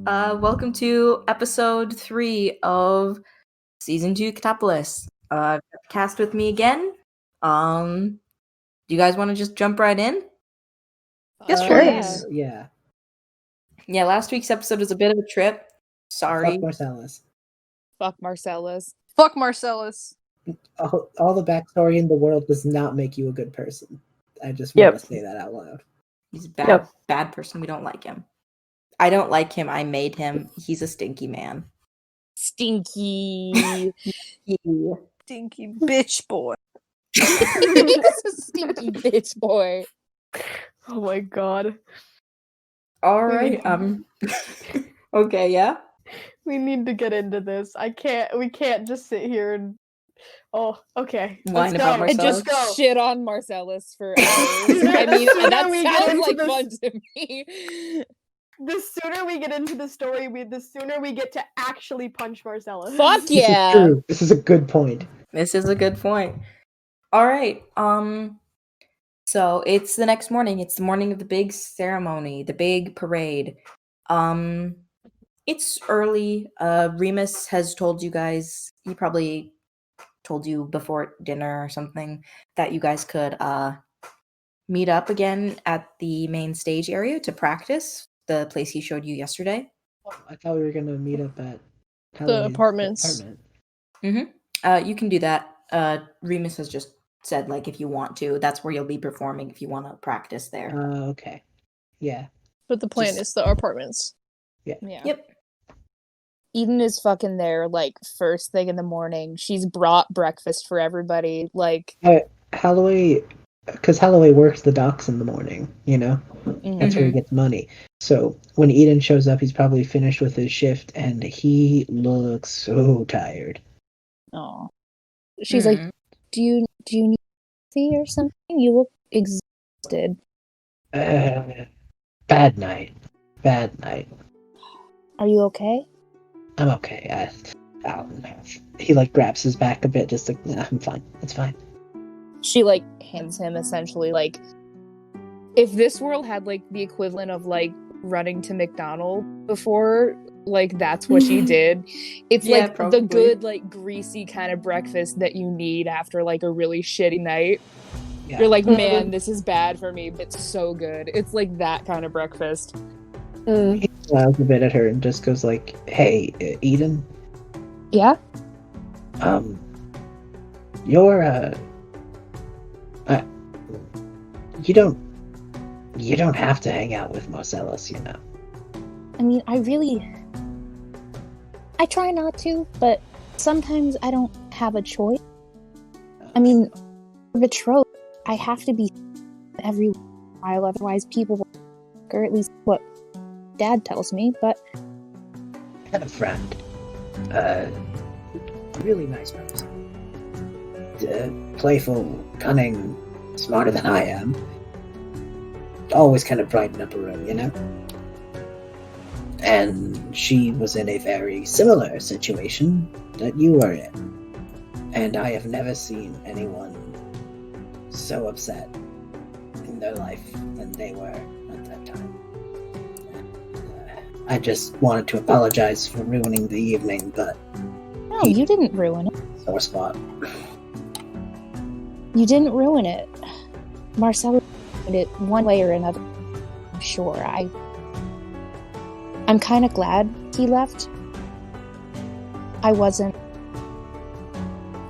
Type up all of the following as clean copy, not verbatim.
Welcome to episode 3 of season 2 Catapolis. Cast with me again. Do you guys want to just jump right in? Yes, please. Yeah. Yeah, last week's episode was a bit of a trip. Sorry. Fuck Marcellus. Fuck Marcellus. Fuck Marcellus. All the backstory in the world does not make you a good person. I just want to say that out loud. He's a bad person. We don't like him. I don't like him. I made him. He's a stinky man. Stinky. Stinky bitch boy. He's a stinky bitch boy. Oh my god. All right. Okay, yeah. We need to get into this. We can't just sit here and okay. Whine about And Marcellus. just go shit on Marcellus for hours. I mean, that sounds like fun to me. The sooner we get into the story, the sooner we get to actually punch Marcellus. Fuck yeah. This is a good point. This is a good point. All right. So it's the next morning. It's the morning of the big ceremony, the big parade. It's early. Remus has told you guys, he probably told you before dinner or something, that you guys could meet up again at the main stage area to practice, the place he showed you yesterday. I thought we were going to meet up at the apartments. You can do that. Remus has just said, like, if you want to, that's where you'll be performing if you want to practice there. Okay. Yeah. But the plan is the apartments. Yeah. Yep. Eden is fucking there, like, first thing in the morning. She's brought breakfast for everybody. Like, Holloway, because Holloway works the docks in the morning, you know? That's where he gets money. So when Eden shows up, he's probably finished with his shift, and he looks so tired. oh. She's like, do you need coffee or something? You look exhausted. Bad night. Are you okay? I'm okay. He like grabs his back a bit, just like, nah, I'm fine. It's fine. She like hands him essentially like, if this world had like the equivalent of like running to McDonald's before, like that's what she did. It's like probably the good like greasy kind of breakfast that you need after like a really shitty night. Yeah. You're like, man, this is bad for me, but it's so good. It's like that kind of breakfast. He smiles a bit at her and just goes like, hey, Eden? Yeah? You're, you don't have to hang out with Marcellus, you know. I mean, I try not to, but sometimes I don't have a choice. I mean, betrothed, I have to be every while, otherwise people will, or at least what Dad tells me, but... I have a friend. Really nice person. Playful, cunning, smarter than I am. Always kind of brighten up a room, you know? And she was in a very similar situation that you were in. And I have never seen anyone so upset in their life than they were at that time. I just wanted to apologize for ruining the evening, but... No, you didn't ruin it. Sore spot. You didn't ruin it. Marcellus ruined it one way or another. I'm sure. I'm kind of glad he left. I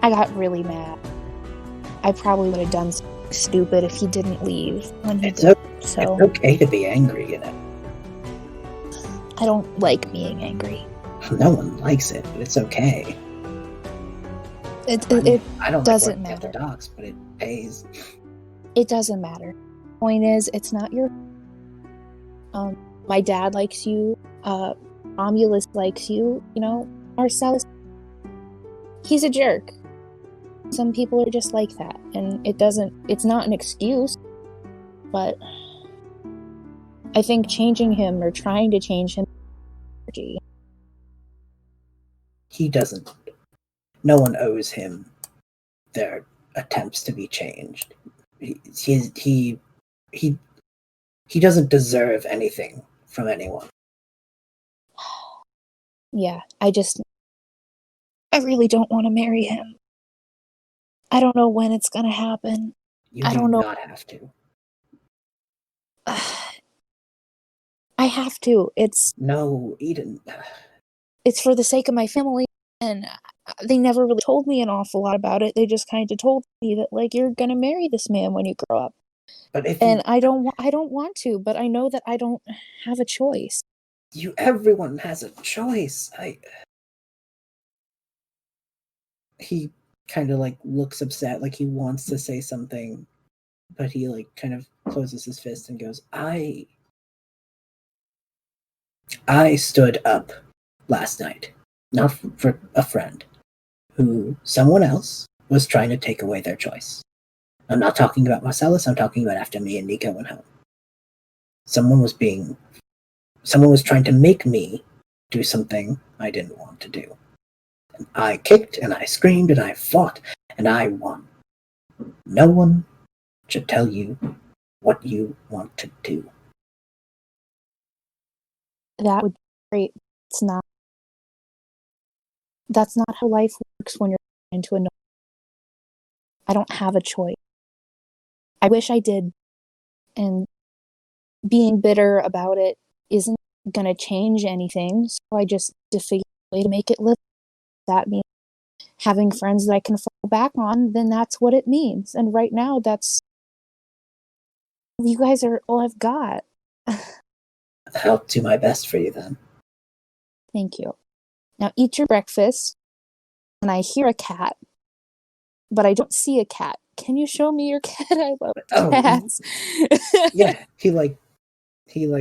got really mad. I probably would have done something stupid if he didn't leave when he did. It's okay to be angry, you know. I don't like being angry. No one likes it, but it's okay. I don't doesn't matter. At the docks, but it pays. It doesn't matter. Point is, it's not your. My dad likes you. Romulus likes you. You know, Marcellus. He's a jerk. Some people are just like that, and it's not an excuse, but I think changing him or trying to change him, he doesn't. No one owes him their attempts to be changed. He doesn't deserve anything from anyone. Yeah, I really don't want to marry him. I don't know when it's gonna happen. You I do don't know. not have to. I have to. No, Eden. It's for the sake of my family, and they never really told me an awful lot about it. They just kind of told me that, like, you're gonna marry this man when you grow up. But if And I don't want to, but I know that I don't have a choice. everyone has a choice. He kind of like looks upset, like he wants to say something, but he like kind of closes his fist and goes, I stood up last night, not for a friend, who someone else was trying to take away their choice. I'm not talking about Marcellus, I'm talking about after me and Nico went home. Someone was trying to make me do something I didn't want to do. And I kicked and I screamed and I fought and I won. No one should tell you what you want to do. That would be great. That's not how life works when you're into a. I don't have a choice. I wish I did. And being bitter about it isn't going to change anything. So I just have to figure out a way to make it live. That means having friends that I can fall back on, then that's what it means. And right now, you guys are all I've got. I'll do my best for you then. Thank you. Now eat your breakfast. And I hear a cat, but I don't see a cat. Can you show me your cat? I love cats. Yeah, he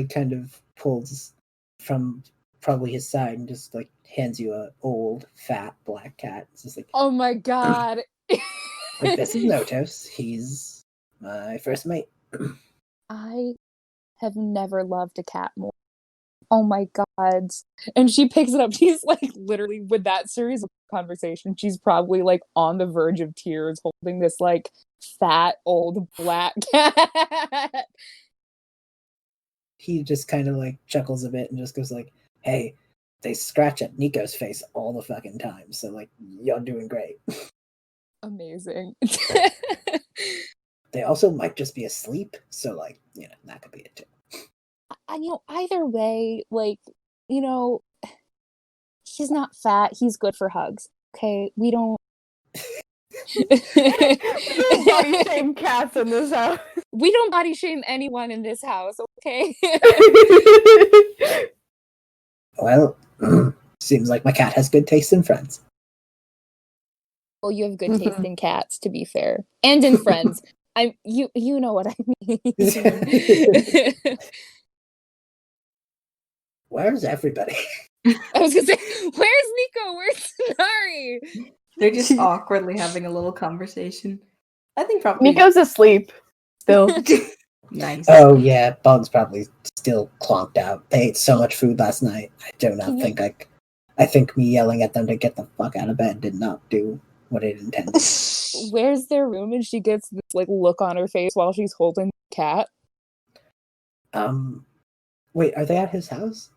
kind of pulls from probably his side and just like hands you a old fat black cat. It's just like, oh my god. like, this is Notos. He's my first mate. I have never loved a cat more. Oh my god. And she picks it up. She's like literally with that series of conversation, she's probably like on the verge of tears holding this like fat old black cat. He just kind of like chuckles a bit and just goes like, hey, they scratch at Nico's face all the fucking time. So like, you're doing great. Amazing. They also might just be asleep. So like, that could be it too. Either way, like, he's not fat. He's good for hugs. Okay, we don't. We don't body shame cats in this house. We don't body shame anyone in this house. Okay. Well, seems like my cat has good taste in friends. Well, you have good taste in cats, to be fair, and in friends. You know what I mean. Where's everybody? I was gonna say, where's Nico? Where's Sonari? They're just awkwardly having a little conversation. I think probably Nico's asleep still. Nice. Oh yeah, Bug's probably still clonked out. They ate so much food last night. I do not think I think me yelling at them to get the fuck out of bed did not do what it intended. Where's their room? And she gets this like look on her face while she's holding the cat. Wait, are they at his house?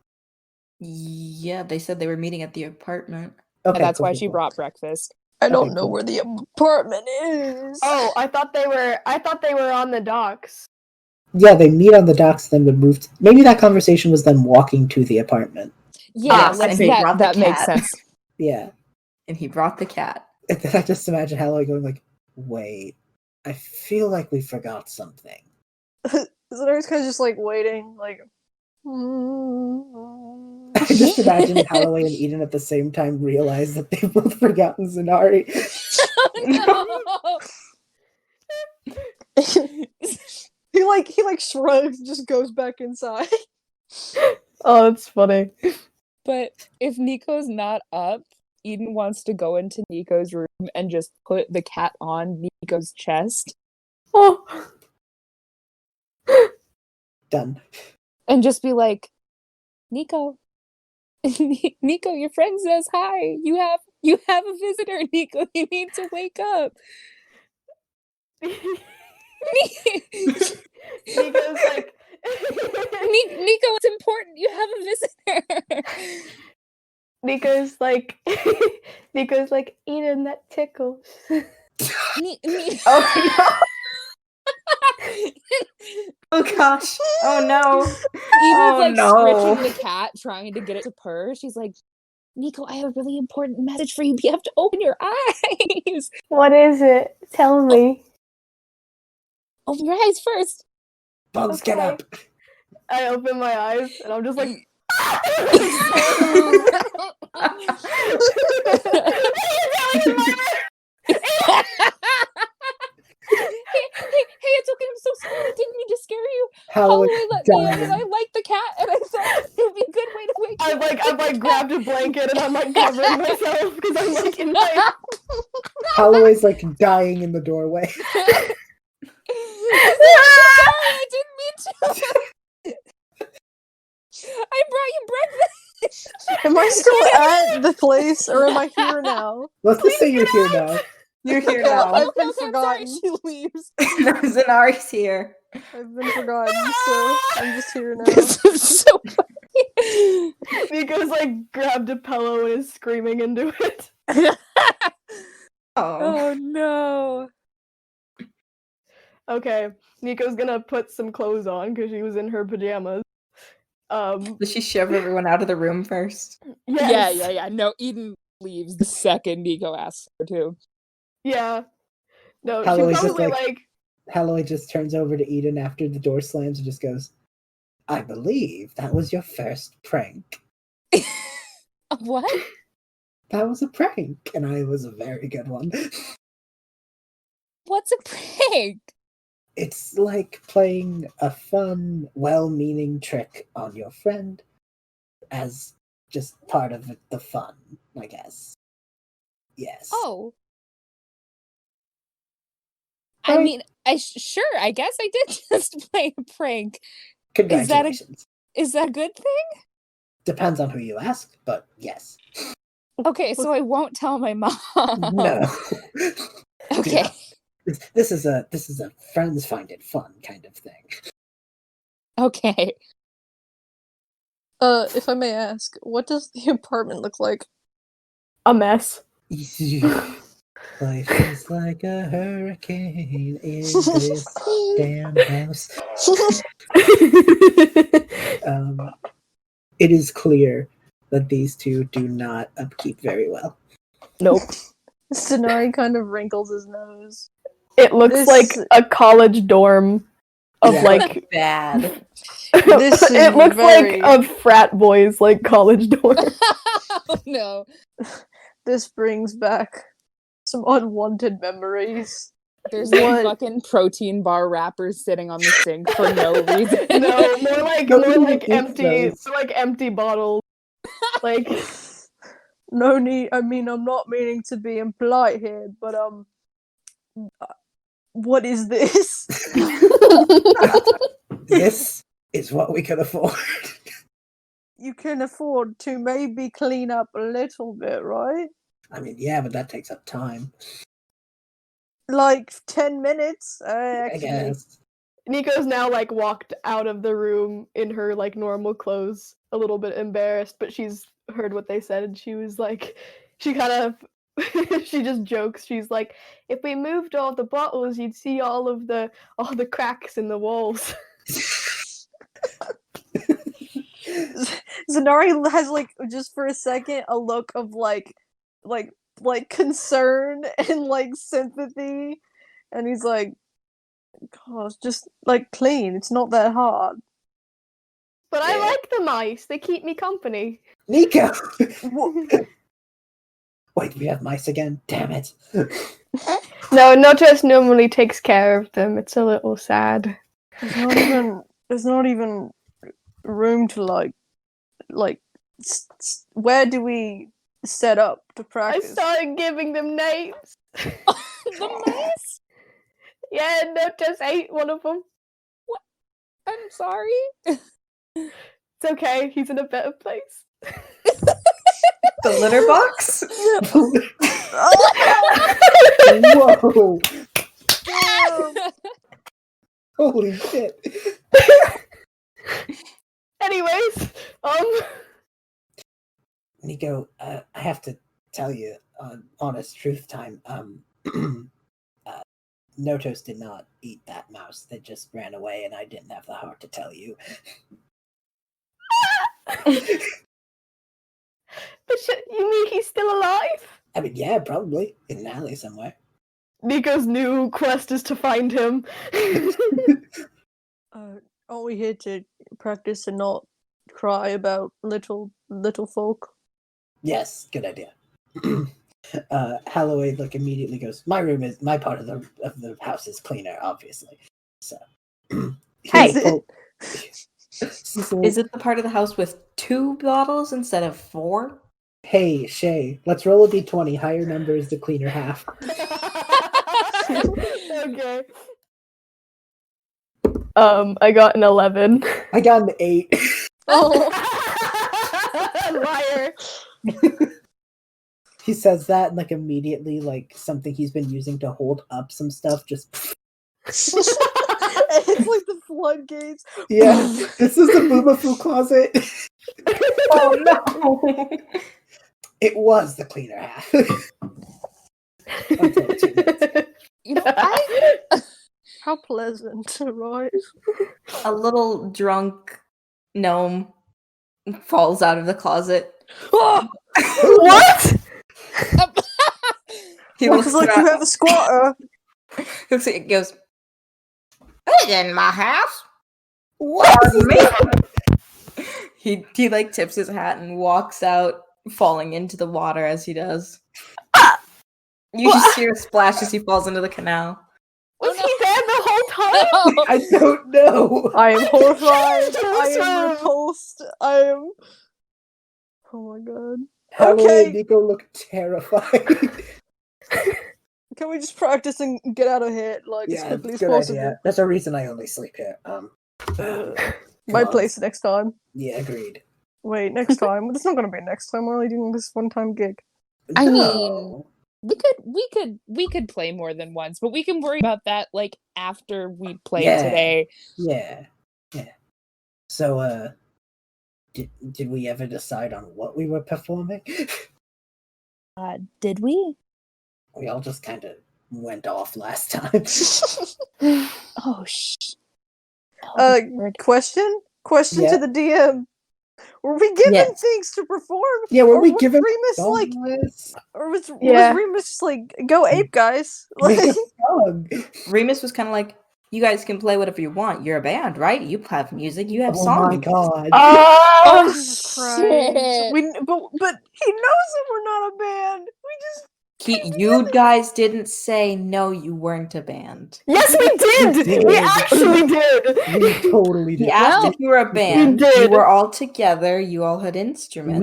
Yeah, they said they were meeting at the apartment. Okay, and that's why she brought breakfast. I don't know where the apartment is. Oh, I thought they were on the docks. Yeah, they meet on the docks, then would move. Maybe that conversation was them walking to the apartment. Yeah, that makes sense. Yeah. And he brought the cat. And then I just imagine Halloween going like, wait, I feel like we forgot something. Sonari's kind of just like waiting, like. I just imagine Holloway and Eden at the same time realize that they've both forgotten Zanari. He shrugs, just goes back inside. Oh, that's funny. But if Nico's not up, Eden wants to go into Nico's room and just put the cat on Nico's chest. Oh. Done. And just be like, Nico, Nico, your friend says hi. You have a visitor, Nico. You need to wake up. Nico's like, Nico, it's important. You have a visitor. Nico's like, Eden, that tickles. Oh no! Oh gosh! Oh no! Eden's Oh like no! squishing the cat, trying to get it to purr. She's like, Nico, I have a really important message for you. You have to open your eyes. What is it? Tell me. Open your eyes first. Bugs, get up! I open my eyes and I'm just like, hey, it's okay. I'm so sorry. I didn't mean to scare you. Holloway Holloway let me in, and dying. I like the cat, and I thought it would be a good way to wake you I've like grabbed a blanket and I'm like covering myself because I'm like in my. Holloway's like dying in the doorway. I'm so sorry. I didn't mean to. I brought you breakfast. Am I still at the place or am I here now? Let's just say you're here now. You're here Okay, now. I've been Okay, I'm sorry. forgotten. She leaves. No, Zanari's here. I've been forgotten, so I'm just here now. This is so funny. Nico's like grabbed a pillow and is screaming into it. Oh. Oh no. Okay, Nico's gonna put some clothes on because she was in her pajamas. Does she shove everyone out of the room first? Yes. Yeah. No, Eden leaves the second Nico asks her to. Yeah. No, Holloway's she just probably like- like Holloway just turns over to Eden after the door slams and just goes, I believe that was your first prank. What? That was a prank, and I was a very good one. What's a prank? It's like playing a fun, well-meaning trick on your friend as just part of the fun, I guess. Yes. Oh. I Right. mean, sure, I guess I did just play a prank. Congratulations. Is that a good thing? Depends on who you ask, but yes. Okay, so I won't tell my mom. No. Okay. Yeah. This is a friends find it fun kind of thing. Okay. if I may ask, what does the apartment look like? A mess. Life is like a hurricane in this damn house. It is clear that these two do not upkeep very well. Nope. Sonari kind of wrinkles his nose. It looks This- like a college dorm of Yeah. like Bad. This is it looks very- like a frat boys like college dorm. Oh no. This brings back some unwanted memories. There's What? like fucking protein bar wrappers sitting on the sink for no reason. No, more like Nobody eats empty, those. like empty bottles. Like No need. I mean, I'm not meaning to be impolite here, but what is this? This is what we could afford. You can afford to maybe clean up a little bit, right? I mean, yeah, but that takes up time. Like 10 minutes. I Actually, guess. Nico's now like walked out of the room in her like normal clothes, a little bit embarrassed, but she's heard what they said and she was like, she kind of she just jokes. She's like, if we moved all the bottles, you'd see all the cracks in the walls. Zanari has like just for a second a look of like concern and like sympathy, and he's like, "Gosh, just like clean. It's not that hard." But I Yeah. like the mice. They keep me company. Nico! Wait, we have mice again? Damn it. No, Notice normally takes care of them. It's a little sad. There's not even room to where do we set up to I practice? started giving them names. The mice? Yeah, Notice ate one of them. I'm sorry. It's okay. He's in a better place. The litter box? Whoa! Holy shit. Anyways, Nico, I have to tell you, honest truth time. Notos did not eat that mouse. They just ran away, and I didn't have the heart to tell you. But you mean he's still alive? I mean, yeah, probably in an alley somewhere. Nico's new quest is to find him. Aren't we here to practice and not cry about little folk? Yes, good idea. Holloway immediately goes, my part of the house is cleaner, obviously. So Hey! Is it the part of the house with 2 bottles instead of 4? Hey, Shay, let's roll a d20. Higher number is the cleaner half. Okay. I got an 11. I got an 8. Oh, Liar. He says that and immediately something he's been using to hold up some stuff just it's like the floodgates. yeah. This is the Boomafoo closet. Oh no! It was the cleaner half. Until 2 minutes. You know, How pleasant, right? A little drunk gnome falls out of the closet. What? He Looks looks like you have a squatter. looks like it goes. It's in my house. Pardon me. He tips his hat and walks out, falling into the water as he does. You just hear a splash as he falls into the canal. Was he dead the whole time? No. I don't know. I am horrified. Don't I am swim. repulsed. I am. Oh my god. Holloway Okay. and Nico look terrified. Can we just practice and get out of here as Yeah, quickly as good possible? idea. That's a reason I only sleep here. My Come on. place next time. Yeah, agreed. Wait, next time? It's not gonna be next time. We're only doing this one-time gig. I mean- No. we could play more than once, but we can worry about that after we play Yeah. today. Yeah. So, did we ever decide on what we were performing? Did we? We all just kind of went off last time. Oh shh. Question Yeah. to the DM. Were we given Yes. things to perform? Yeah, were Or we was given Remus songs? or was Yeah. Remus just go ape, guys? Make Like, a song. Remus was kind of like, "You guys can play whatever you want. You're a band, right? You have music. You have Oh songs." my god. Oh, Jesus Christ. shit. But he knows that we're not a band. We just You guys didn't say no. You weren't a band. yes, we did. did. We actually did. We totally He did. asked Well, if you were a band. You did. were all together. You all had instruments.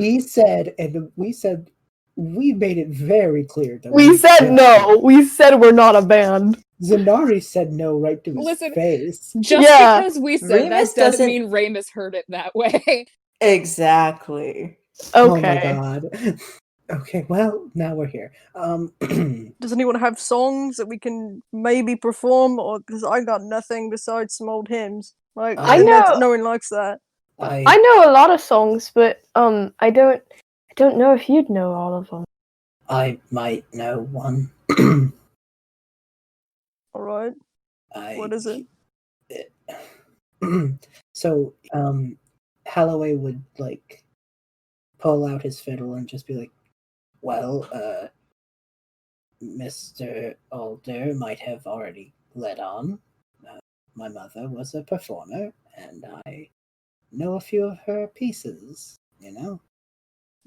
We made it very clear that We said no. We said we're not a band. Zanari said no right to his Listen, face. Just Yeah. because we said Remus that doesn't doesn't- mean Ramus heard it that way. Exactly. Oh my Okay. god. Okay, well, now we're here. does anyone have songs that we can maybe perform? Or because I got nothing besides some old hymns. Like I and know- no one likes that. I know a lot of songs, but I don't know if you'd know all of them. I might know one. All right. I, What is it? So, Holloway would pull out his fiddle and just be like, "Well, Mr. Alder might have already let on. My mother was a performer, and I know a few of her pieces, you know."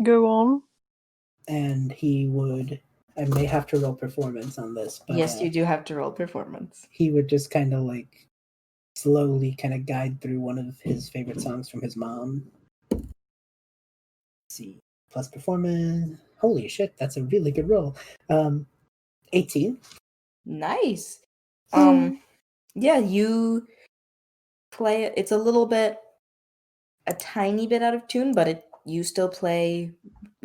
Go on. And he would. I may have to roll performance on this, but Yes, you do have to roll performance. he would just kind of slowly kind of guide through one of his favorite songs from his mom. Let's see, plus performance. Holy shit, that's a really good roll. 18. Nice. Hmm. Yeah, you play it. It's a tiny bit out of tune, but you still play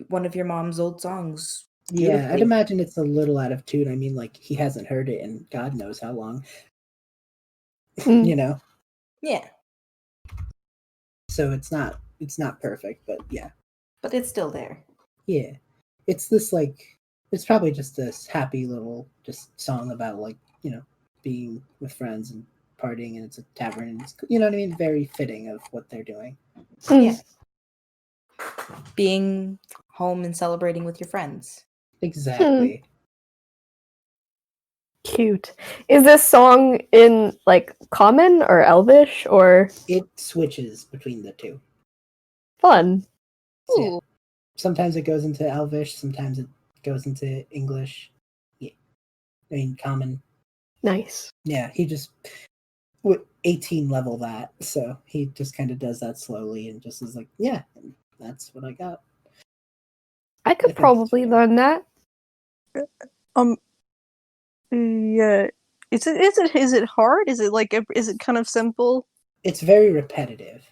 one of your mom's old songs. Yeah, I'd beautifully. imagine it's a little out of tune. I mean, he hasn't heard it in God knows how long. Mm. You know, Yeah, so it's not perfect, but yeah. but it's still there. Yeah. It's this like it's probably just this happy little just song about like, being with friends and partying, and it's a tavern, and it's, you know what I mean? Very fitting of what they're doing. Yeah. Being home and celebrating with your friends. Exactly. Cute. Is this song in like Common or Elvish or It switches between the two. fun? So, yeah. Ooh. Sometimes it goes into Elvish, sometimes it goes into English. Yeah. I mean, Common. Nice. Yeah, he just would 18 level that, so he just kind of does that slowly and just is like, yeah, that's what I got. I could think probably it's- learn that. Yeah. Is it hard? Is it kind of simple? It's very repetitive.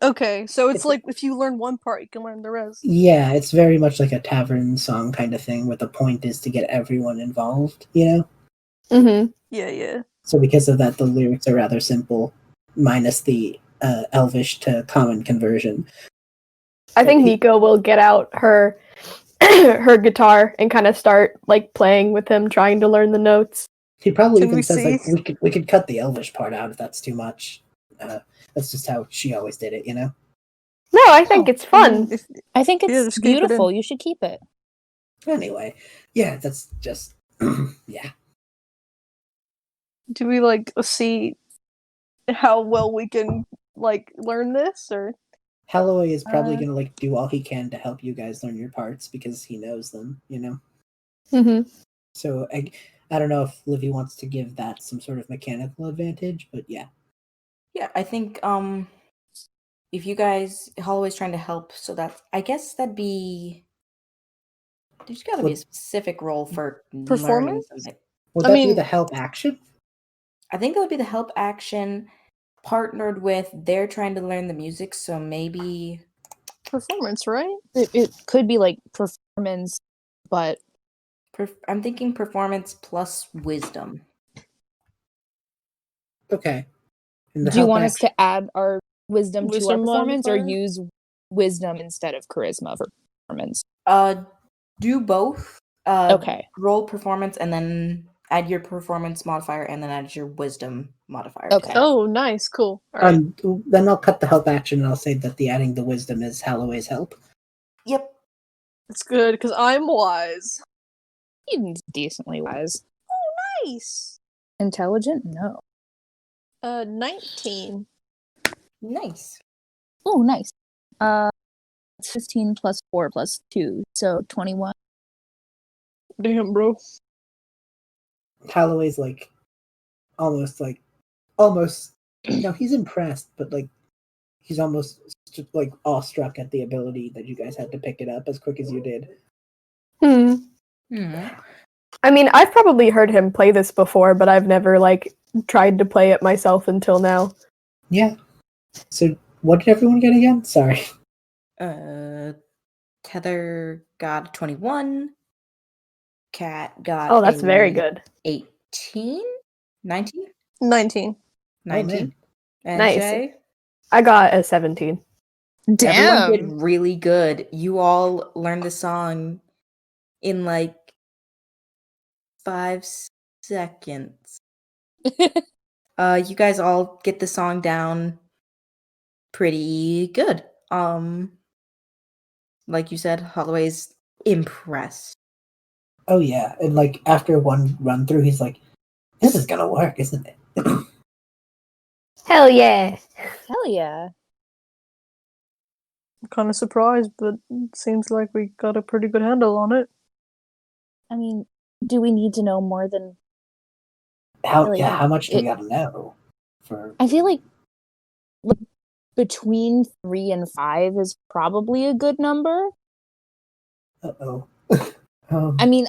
Okay, so it's It's- like if you learn one part, you can learn the rest. Yeah, it's very much like a tavern song kind of thing, where the point is to get everyone involved, Mm-hmm. Yeah. So because of that, the lyrics are rather simple, minus the Elvish to Common conversion. I think Nico will get out her her guitar and kind of start like playing with him, trying to learn the notes. He probably Can even we says like see? we could cut the Elvish part out if that's too much. That's just how she always did it, No, I think it's fun. I think Yeah, it's just keep it in. beautiful. You should keep it. Anyway, yeah, that's just yeah. Do we like see how well we can like learn this, or Holloway is probably Uh, gonna like do all he can to help you guys learn your parts because he knows them, Mm-hmm. So I don't know if Livy wants to give that some sort of mechanical advantage, but yeah. Yeah, I think if you guys Holloway's trying to help, so that I guess that'd be there's gotta be a Would, specific role for learning Performance? something. would I that be mean- the help action? I think that would be the help action partnered with they're trying to learn the music, so maybe performance, right? It could be like performance, but I'm thinking performance plus wisdom. Okay. And the do you help want us action- to add our wisdom to our Wisdom performance or modifier? use wisdom instead of charisma for performance? Do both. Okay. Roll performance and then add your performance modifier and then add your wisdom modifier. Okay. To Oh, nice, cool. All right. Then I'll cut the help action and I'll say that the adding the wisdom is Holloway's help. Yep. It's good because I'm wise. He's decently wise. Nice. Intelligent? No. 19. Nice. Oh, nice. It's 15 plus 4 plus 2, so 21. Damn, bro. Holloway's almost he's impressed, but he's almost just awestruck at the ability that you guys had to pick it up as quick as you did. I mean, I've probably heard him play this before, but I've never tried to play it myself until now. Yeah. So what did everyone get again? Sorry. Tether got 21. Cat got Oh, that's very good. 18? 19? 19. 19. And Nice. Shay? I got a 17. Everyone did really good. You all learned the song in 5 seconds. You guys all get the song down pretty good. Like you said, Holloway's impressed. Oh yeah, and after one run through, he's like, "This is gonna work, isn't it?" Hell yeah! Hell yeah. I'm kind of surprised, but it seems like we got a pretty good handle on it. I mean, do we need to know more than... How much do we gotta know? I feel like between 3 and 5 is probably a good number. Uh-oh. I mean,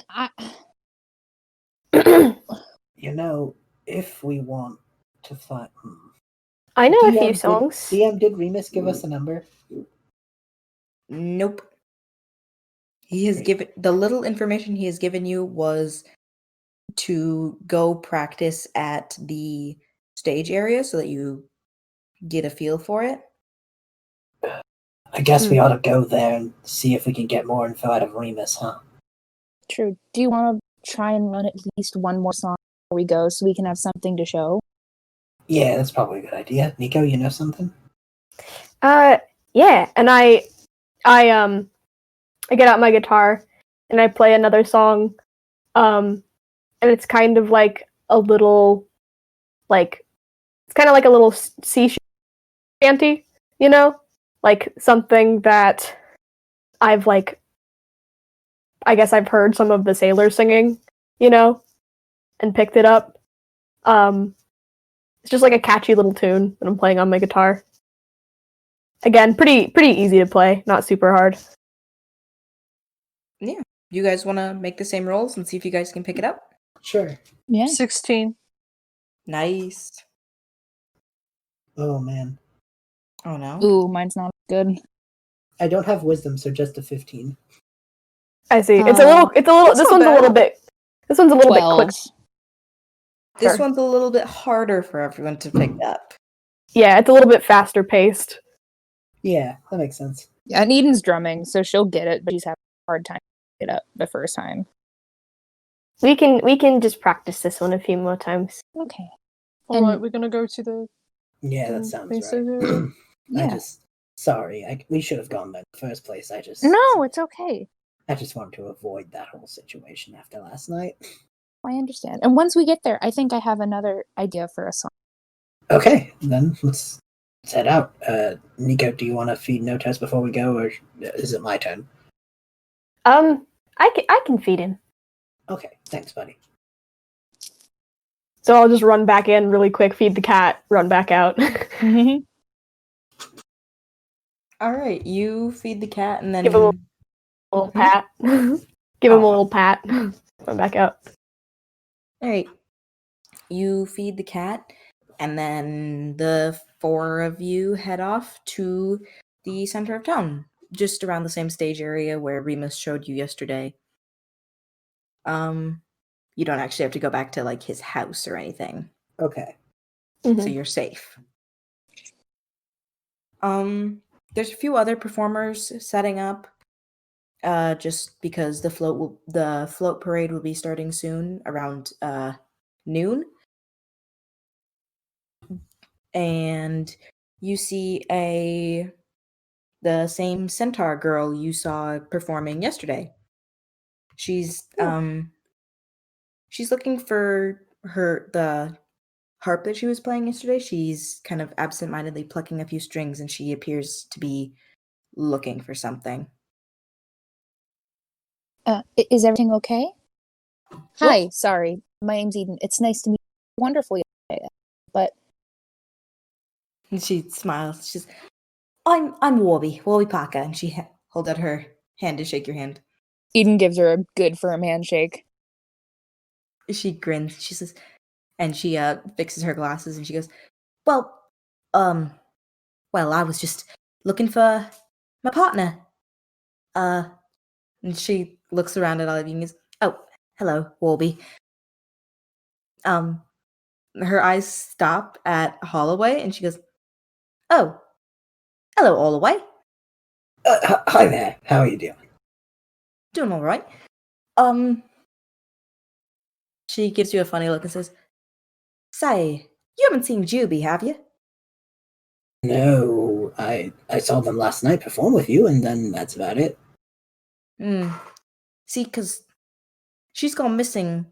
if we want to find... I know a few DM, songs. DM, did Remus give us a number? Nope. He has given the little information he has given you was to go practice at the stage area so that you get a feel for it. I guess we ought to go there and see if we can get more info out of Remus, huh? True. Do you want to try and run at least one more song before we go so we can have something to show? Yeah, that's probably a good idea. Nico, you know something? Yeah, and I get out my guitar and I play another song, and it's kind of like a little, like, it's kind of like a little sea shanty, you know, like something that I've like, I guess I've heard some of the sailors singing, you know, and picked it up. It's just like a catchy little tune that I'm playing on my guitar. Again, pretty easy to play, not super hard. Yeah. You guys want to make the same rolls and see if you guys can pick it up? Sure. Yeah. 16. Nice. Oh, man. Oh, no. Ooh, mine's not good. I don't have wisdom, so just a 15. I see. It's a little. This not one's a bad. little bit. This one's a little bit 12. quick. This Sure. one's a little bit harder for everyone to pick up. Yeah, it's a little bit faster paced. Yeah, that makes sense. Yeah, and Eden's drumming, so she'll get it, but she's having a hard time picking it up the first time. We can just practice this one a few more times. Okay. Alright, And- we're gonna go to the... Yeah, that sounds They say right. that- Yeah. Sorry, we should have gone there in the first place. No, it's okay. I just wanted to avoid that whole situation after last night. I understand. And once we get there, I think I have another idea for a song. Okay, then let's head out. Nico, do you want to feed Notos before we go, or is it my turn? I can feed him. Okay, thanks, buddy. So I'll just run back in really quick, feed the cat, run back out. All right, you feed the cat and then Give a little pat. Give him a little pat. Run back out. All right. You feed the cat, and then the four of you head off to the center of town, just around the same stage area where Remus showed you yesterday. You don't actually have to go back to like his house or anything, Okay. so Mhm. you're safe. There's a few other performers setting up. Just because the float parade will be starting soon around noon. And you see the same centaur girl you saw performing yesterday. She's looking for the harp that she was playing yesterday. She's kind of absentmindedly plucking a few strings, and she appears to be looking for something. Is everything okay? Hi, sorry. My name's Eden. It's nice to meet you. Wonderful yesterday. But And she smiles. She's, I'm Warby Parker, and she hold out her hand to shake your hand. Eden gives her a good firm handshake. She grins. She says, and she fixes her glasses, and she goes, well, I was just looking for my partner. And she looks around at all of you and goes, oh, hello, Warby. Her eyes stop at Holloway, and she goes, oh, hello, Holloway. Hi there. How are you doing? Doing all right. She gives you a funny look and says, say, you haven't seen Juby, have you? No, I saw them last night perform with you, and then that's about it. See, because she's gone missing.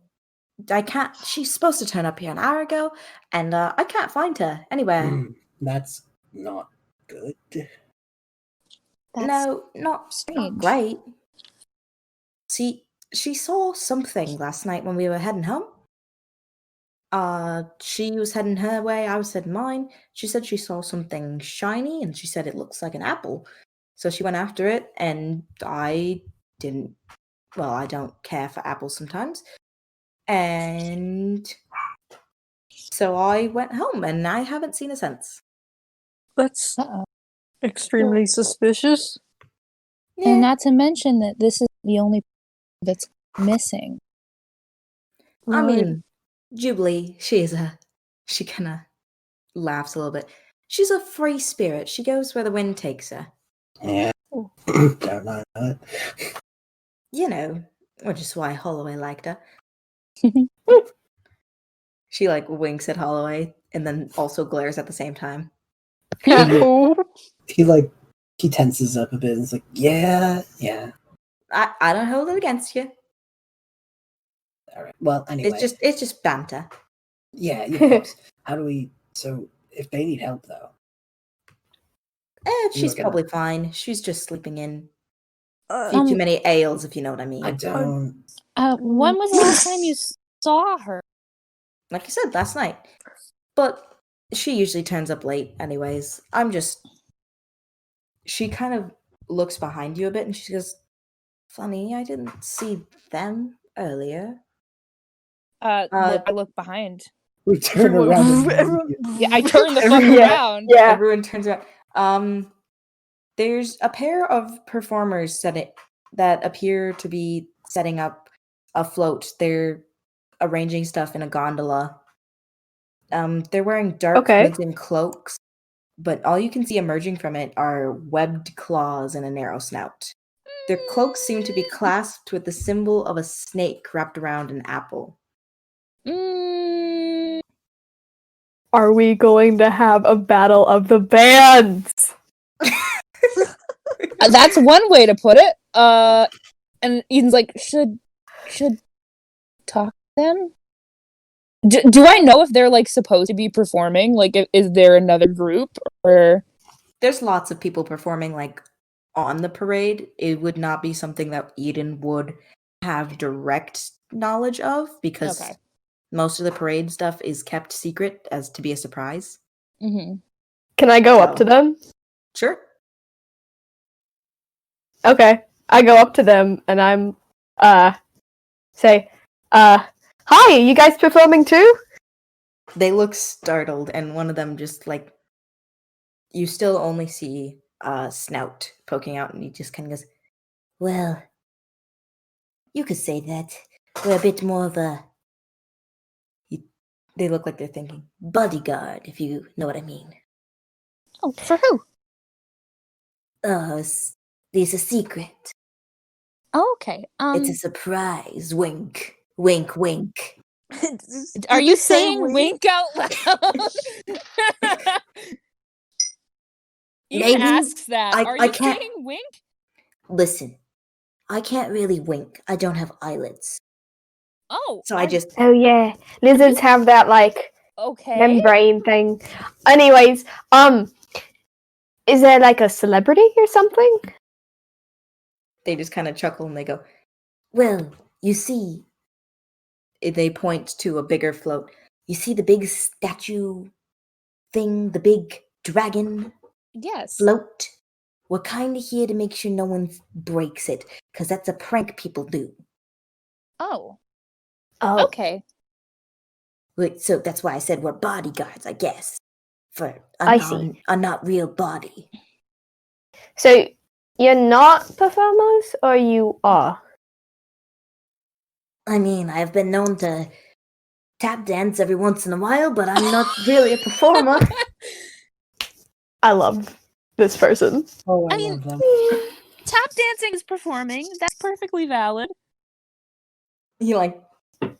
She's supposed to turn up here an hour ago, and I can't find her anywhere. That's not good. That's No, not strange. great. See, she saw something last night when we were heading home. She was heading her way, I was heading mine. She said she saw something shiny, and she said it looks like an apple. So she went after it, and I don't care for apples sometimes. And so I went home, and I haven't seen her since. That's Uh-oh. extremely suspicious. Yeah. And not to mention that this is the only that's missing. I mean, Jubilee, she kind of laughs a little bit. She's a free spirit. She goes where the wind takes her. Yeah. Oh. Don't know it. You know, which is why Holloway liked her. She like winks at Holloway and then also glares at the same time. Oh. He tenses up a bit and is like, yeah. I don't hold it against you. All right. Well, anyway. It's just banter. Yeah, of course. How do we? So, if they need help, though, She's gonna- probably fine. She's just sleeping in. Uh, Few too many ales, if you know what I mean. I don't. When was the last time you saw her? Like I said, last night. But she usually turns up late anyways. She kind of looks behind you a bit and she goes, funny, I didn't see them earlier. I look behind. We turn around. And Yeah, I turn the fuck Yeah. around. Yeah. Everyone turns around. There's a pair of performers that appear to be setting up a float. They're arranging stuff in a gondola. They're wearing dark Okay. hoods and cloaks, but all you can see emerging from it are webbed claws and a narrow snout. Their cloaks seem to be clasped with the symbol of a snake wrapped around an apple. Are we going to have a battle of the bands? That's one way to put it. And Eden's like, should talk to them? Do I know if they're like supposed to be performing? Like, is there another group or? There's lots of people performing like on the parade. It would not be something that Eden would have direct knowledge of because Okay. most of the parade stuff is kept secret as to be a surprise. Mm-hmm. Can I go up to them? Sure. Okay. I go up to them and I'm say, hi, you guys performing too? They look startled and one of them just like you still only see a snout poking out and he just kind of goes, well, you could say that. We're a bit more of a they look like they're thinking bodyguard, if you know what I mean. Oh, for who? There's a secret. Oh, okay. It's a surprise. Wink. Wink, wink. Are you saying wink out loud? Eden Maybe. asks that. I Are you can't- saying wink? Listen, I can't really wink. I don't have eyelids. Oh. So I just Oh yeah. Lizards have that like Okay. membrane thing. Anyways, is there like a celebrity or something? they just kind of chuckle and they go, well, you see, they point to a bigger float. You see the big statue thing, the big dragon Yes. float? We're kind of here to make sure no one breaks it, because that's a prank people do. Oh. Oh. Okay. So that's why I said we're bodyguards, I guess, for I see. a not real body. So you're not performers or you are? I mean, I've been known to tap dance every once in a while, but I'm not really a performer. I love this person. Oh, I I mean- love them. Tap dancing is performing. That's perfectly valid. He like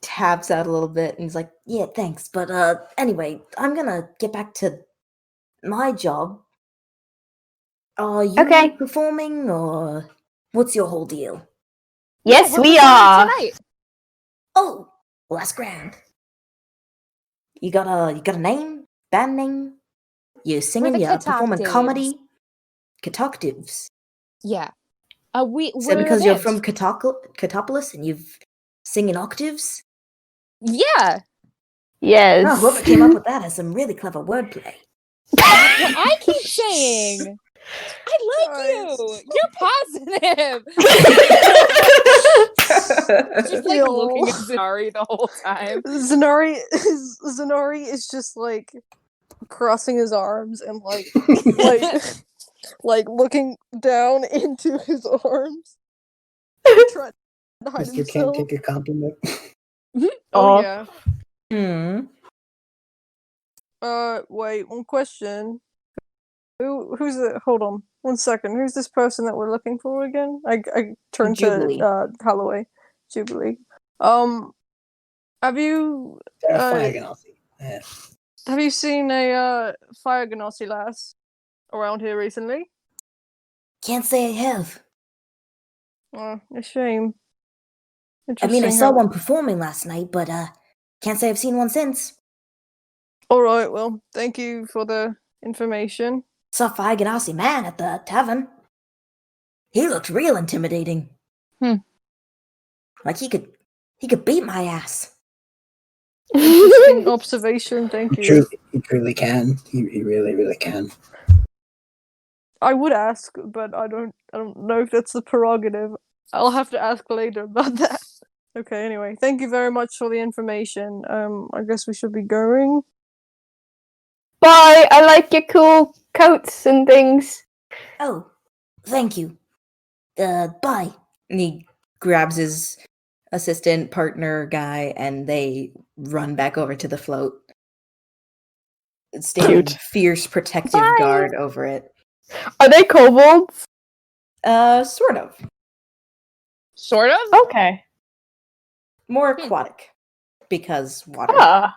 taps out a little bit and he's like, yeah, thanks. But anyway, I'm gonna get back to my job. Are you Okay. performing or what's your whole deal? Yes, Yeah, we're we performing are. tonight. Oh, well, that's grand. You got a name? Band name? You're singing, the you're performing Catoctives. comedy? Catoctives. Yeah. So We're because a you're band. from Catopolis and you've singing octaves? Yeah. Yes. Oh, whoever came up with that has some really clever wordplay. What I keep saying. I like you. You're positive. Just like Yo. looking at Zinari the whole time. Zanari is just like crossing his arms and like looking down into his arms. Trying to hide Mister can't himself. take a compliment. Oh Aw. yeah. Hmm. Wait, one question. Who's the? Hold on, 1 second. Who's this person that we're looking for again? I turned Jubilee. to Holloway, Jubilee. Have you They're a Uh, fire ganassi. Yeah. have you seen a fire ganassi lass around here recently? Can't say I have. A shame. I mean, I Interesting saw how- one performing last night, but can't say I've seen one since. All right, well, thank you for the information. Saw Fire Ganassi man at the tavern. He looked real intimidating. Like he could beat my ass. Interesting observation. Thank you. He truly can. He really, really can. I would ask, but I don't know if that's the prerogative. I'll have to ask later about that. Okay, anyway, thank you very much for the information. I guess we should be going. Bye. I like your cool coats and things. Oh, thank you. Bye. And he grabs his assistant partner guy and they run back over to the float. Standing Cute. fierce protective Bye. guard over it. Are they kobolds? Sort of. Sort of. Okay. More aquatic. Because water. Ah.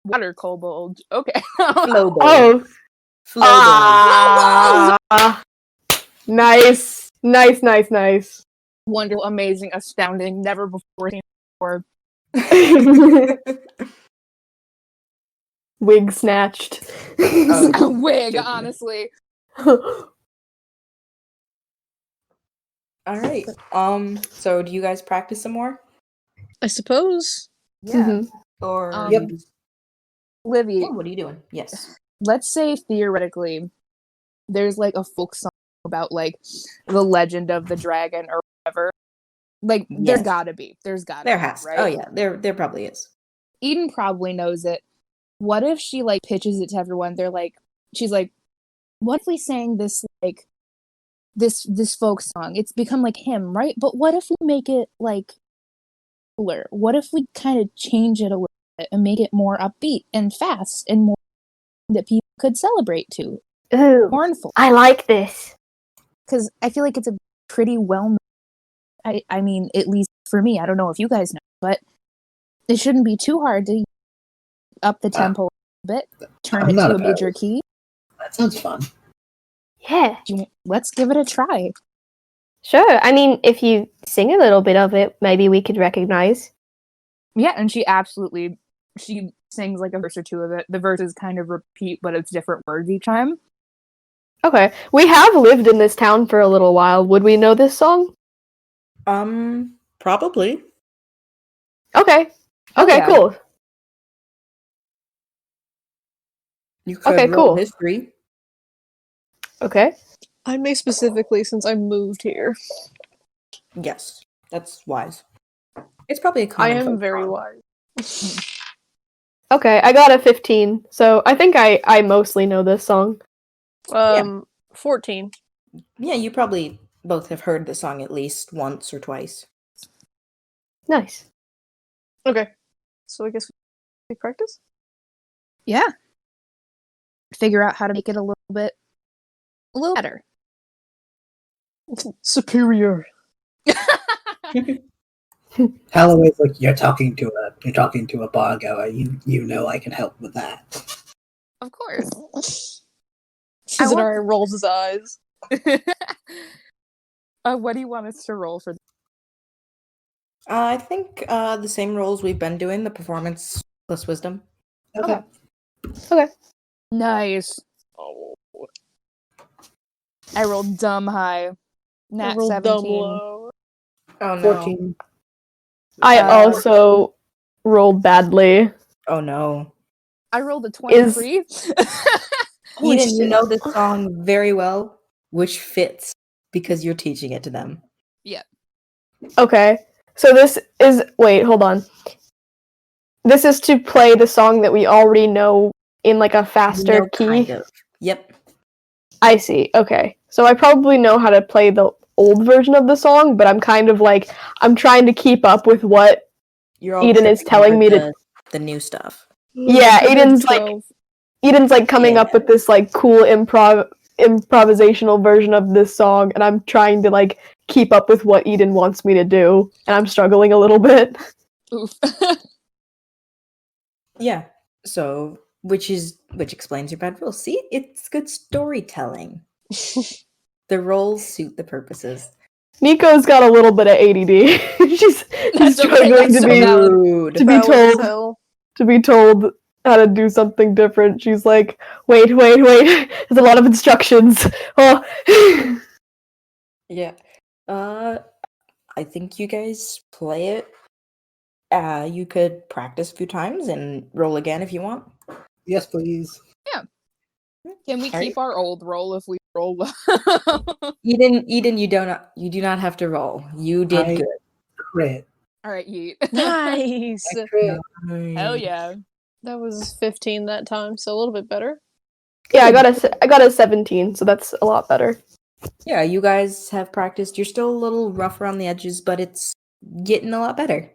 Water kobold. Okay. Flobolds. Oh. Flobolds. Ah. Nice. Nice. Wonderful, amazing, astounding, never before seen before. Wig snatched. A wig, honestly. All right. So do you guys practice some more? I suppose. Mhm. Or Yep. Livy, Oh, what are you doing? Yes. let's say theoretically there's like a folk song about like the legend of the dragon or whatever. Like there's Yes. gotta be. There's gotta There be, has. right? Oh yeah, there probably is. Eden probably knows it. What if she like pitches it to everyone? They're like, she's like, what if we sang this like this folk song? It's become like him, right? But what if we make it like cooler? What if we kind of change it a little bit and make it more upbeat and fast and more that people could celebrate to? Ooh, Mournful. I like this. Because I feel like it's a pretty well I mean, at least for me, I don't know if you guys know, but it shouldn't be too hard to up the tempo a bit, turn I'm it not to a opposed. major key. That sounds fun. Yeah. Let's give it a try. Sure. I mean, if you sing a little bit of it, maybe we could recognize. Yeah, and she sings like a verse or two of it. The verses kind of repeat, but it's different words each time. Okay. We have lived in this town for a little while. Would we know this song? Probably. Okay. Oh, Okay, yeah. cool. You could Okay, roll cool. history. Okay. I may specifically since I moved here. Yes, that's wise. It's probably a I common am folk very song. wise. Okay, I got a 15. So I think I mostly know this song. 14. Yeah, you probably both have heard the song at least once or twice. Nice. Okay. So I guess we practice? Yeah. Figure out how to make it a little better. Superior. Holloway's like, you're talking to a bar goer. You know I can help with that. Of course. Cesare rolls his eyes. What do you want us to roll for? I think the same roles we've been doing, the performance plus wisdom. Okay. Nice. Oh. I rolled dumb high. Nat rolled 17. dumb low. Oh no. 14. I Uh, also rolled badly. Oh no. I rolled a 23. Holy Eden, you shit. know this song very well, which fits because you're teaching it to them. Okay. So this is hold on. This is to play the song that we already know in like a faster No, key. kind of. Yep. I see. Okay. So I probably know how to play the old version of the song, but I'm kind of like I'm trying to keep up with what You're all Eden is tripping telling over me to the new stuff. Yeah, Eden's like coming Yeah. up with this like cool improvisational version of this song, and I'm trying to like keep up with what Eden wants me to do, and I'm struggling a little bit. Oof. Yeah. So, which explains your bad rolls. See, it's good storytelling. The roles suit the purposes. Nico's got a little bit of ADD. she's That's okay, struggling that's to so be valid. Rude. to be Valid as told hell. to be told how to do something different. She's like, wait. There's a lot of instructions. Oh. Yeah. I think you guys play it. You could practice a few times and roll again if you want. Yes, please. Can we Alright. keep our old roll if we roll well? Eden, you do not have to roll. You did I good. crit. Alright, yeet. Nice. I crit. Hell yeah. That was 15 that time, so a little bit better. Yeah, I got a 17, so that's a lot better. Yeah, you guys have practiced. You're still a little rough around the edges, but it's getting a lot better.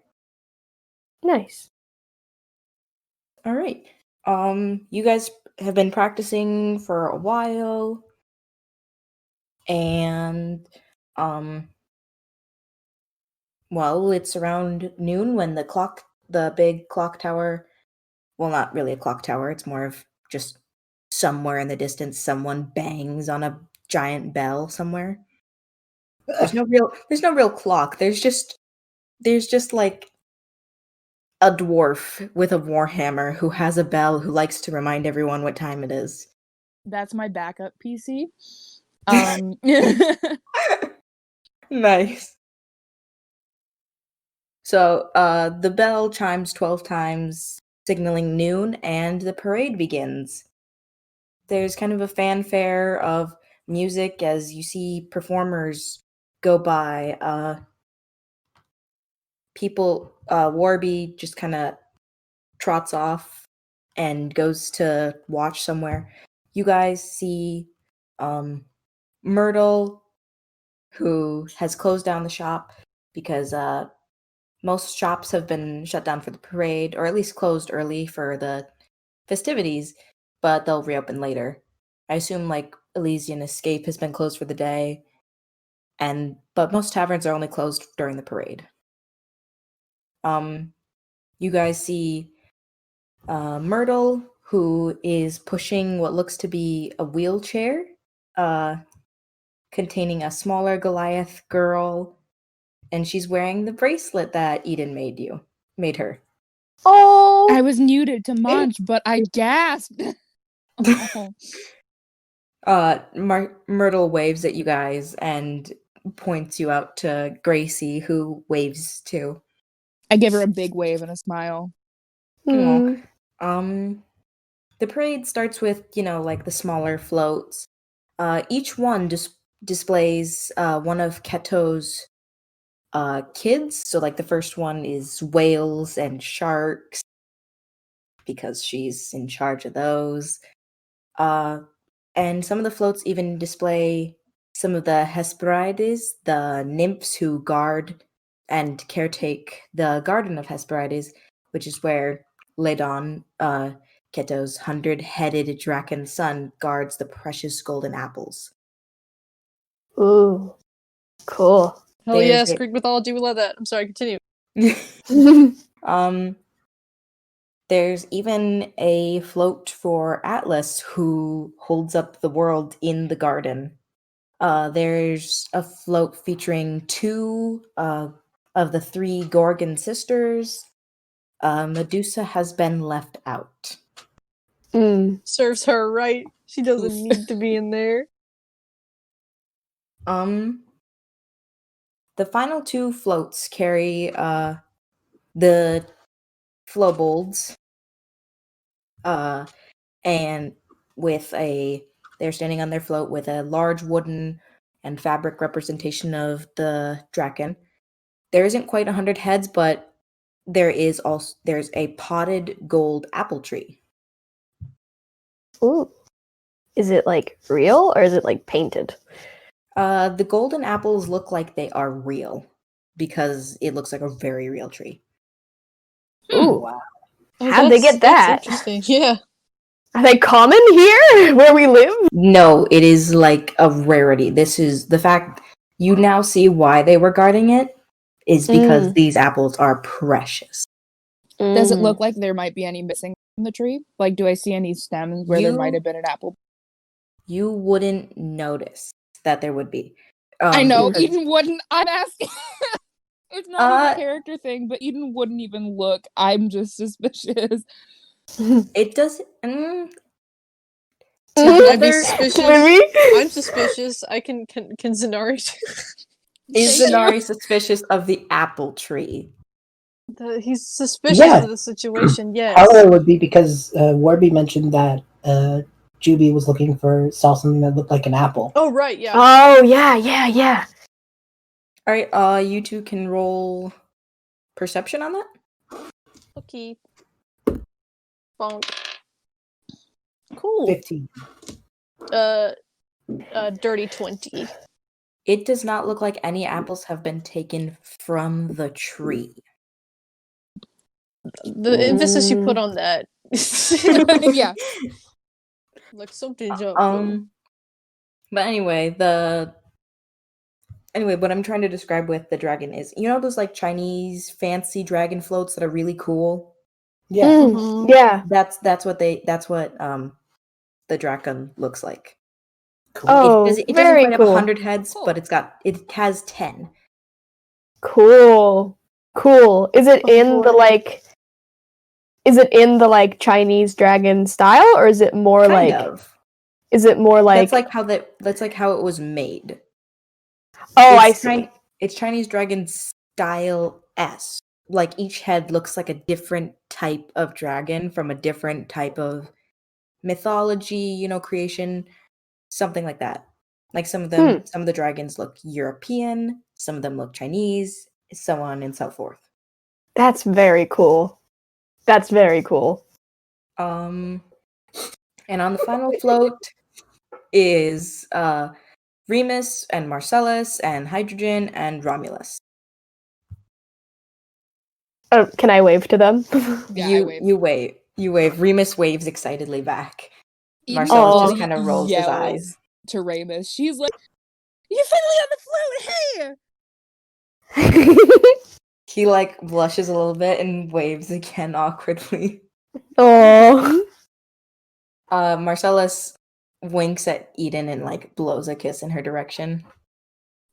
Nice. All right. You guys have been practicing for a while, and well, it's around noon when the big clock tower, well, not really a clock tower, it's more of just somewhere in the distance, someone bangs on a giant bell somewhere. There's no real clock. There's just like a dwarf with a warhammer who has a bell who likes to remind everyone what time it is. That's my backup PC. Nice. So, the bell chimes 12 times, signaling noon, and the parade begins. There's kind of a fanfare of music as you see performers go by. Warby just kind of trots off and goes to watch somewhere. You guys see Myrtle, who has closed down the shop because most shops have been shut down for the parade, or at least closed early for the festivities, but they'll reopen later. I assume like Elysian Escape has been closed for the day, but most taverns are only closed during the parade. You guys see Myrtle, who is pushing what looks to be a wheelchair, containing a smaller Goliath girl, and she's wearing the bracelet that Eden made her. Oh, I was muted to munch, but I gasped. Oh. Myrtle waves at you guys and points you out to Gracie, who waves too. I give her a big wave and a smile. hmm. The parade starts with, like the smaller floats. Each one displays one of Keto's kids. So, like, the first one is whales and sharks because she's in charge of those. And some of the floats even display some of the Hesperides, the nymphs who guard and caretake the Garden of Hesperides, which is where Ledon, Keto's 100-headed draken son, guards the precious golden apples. Ooh, cool. Hell yes, Greek mythology, we love that. I'm sorry, continue. There's even a float for Atlas, who holds up the world in the garden. There's a float featuring two of the three Gorgon sisters. Medusa has been left out. Serves her right. She doesn't Oof. need to be in there. The final two floats carry the Flobolds, and they're standing on their float with a large wooden and fabric representation of the draken. There isn't quite 100 heads, but there's a potted gold apple tree. Ooh. Is it like real or is it like painted? The golden apples look like they are real because it looks like a very real tree. Ooh. Wow. Oh, How'd they get that's that? interesting. Yeah. Are they common here where we live? No, it is like a rarity. This is the fact you now see why they were guarding it is because these apples are precious. Does it look like there might be any missing from the tree? Like, do I see any stems where there might have been an apple? You wouldn't notice that there would be. I know, because- Eden wouldn't. I'm asking. It's not a character thing, but Eden wouldn't even look. I'm just suspicious. It does. I'd be suspicious. Maybe? I'm suspicious. I can Zenari. Is Zenari suspicious of the apple tree? He's suspicious Yeah. of the situation. Yes. However, would be because Warby mentioned that Juby saw something that looked like an apple. Oh right, yeah. Oh, yeah. All right, you two can roll perception on that. Okay. Bonk. Cool. 15. Dirty 20. It does not look like any apples have been taken from the tree. The emphasis you put on that. Yeah. Like something jump. But anyway, what I'm trying to describe with the dragon is, you know those like Chinese fancy dragon floats that are really cool? Yeah. Yeah. That's what the dragon looks like. Cool. Oh, It doesn't very quite have cool. 100 heads, Cool. but it has 10. Cool. Is it in the boy. Chinese dragon style, or is it more Kind like? of. Is it more like? That's like how it was made. Oh, I It's see. It's Chinese dragon style S. Like each head looks like a different type of dragon from a different type of mythology, creation, something like that. Like some of the dragons look European, some of them look Chinese, so on and so forth. That's very cool. And on the final float is Remus and Marcellus and Hydrogen and Romulus. Oh, can I wave to them? Yeah, you I wave. you wave. You wave. Remus waves excitedly back. Eden Marcellus just literally kind of rolls his yells eyes. to Ramus. She's like, "You're finally on the float! Hey!" He like blushes a little bit and waves again awkwardly. Oh. Marcellus winks at Eden and like blows a kiss in her direction.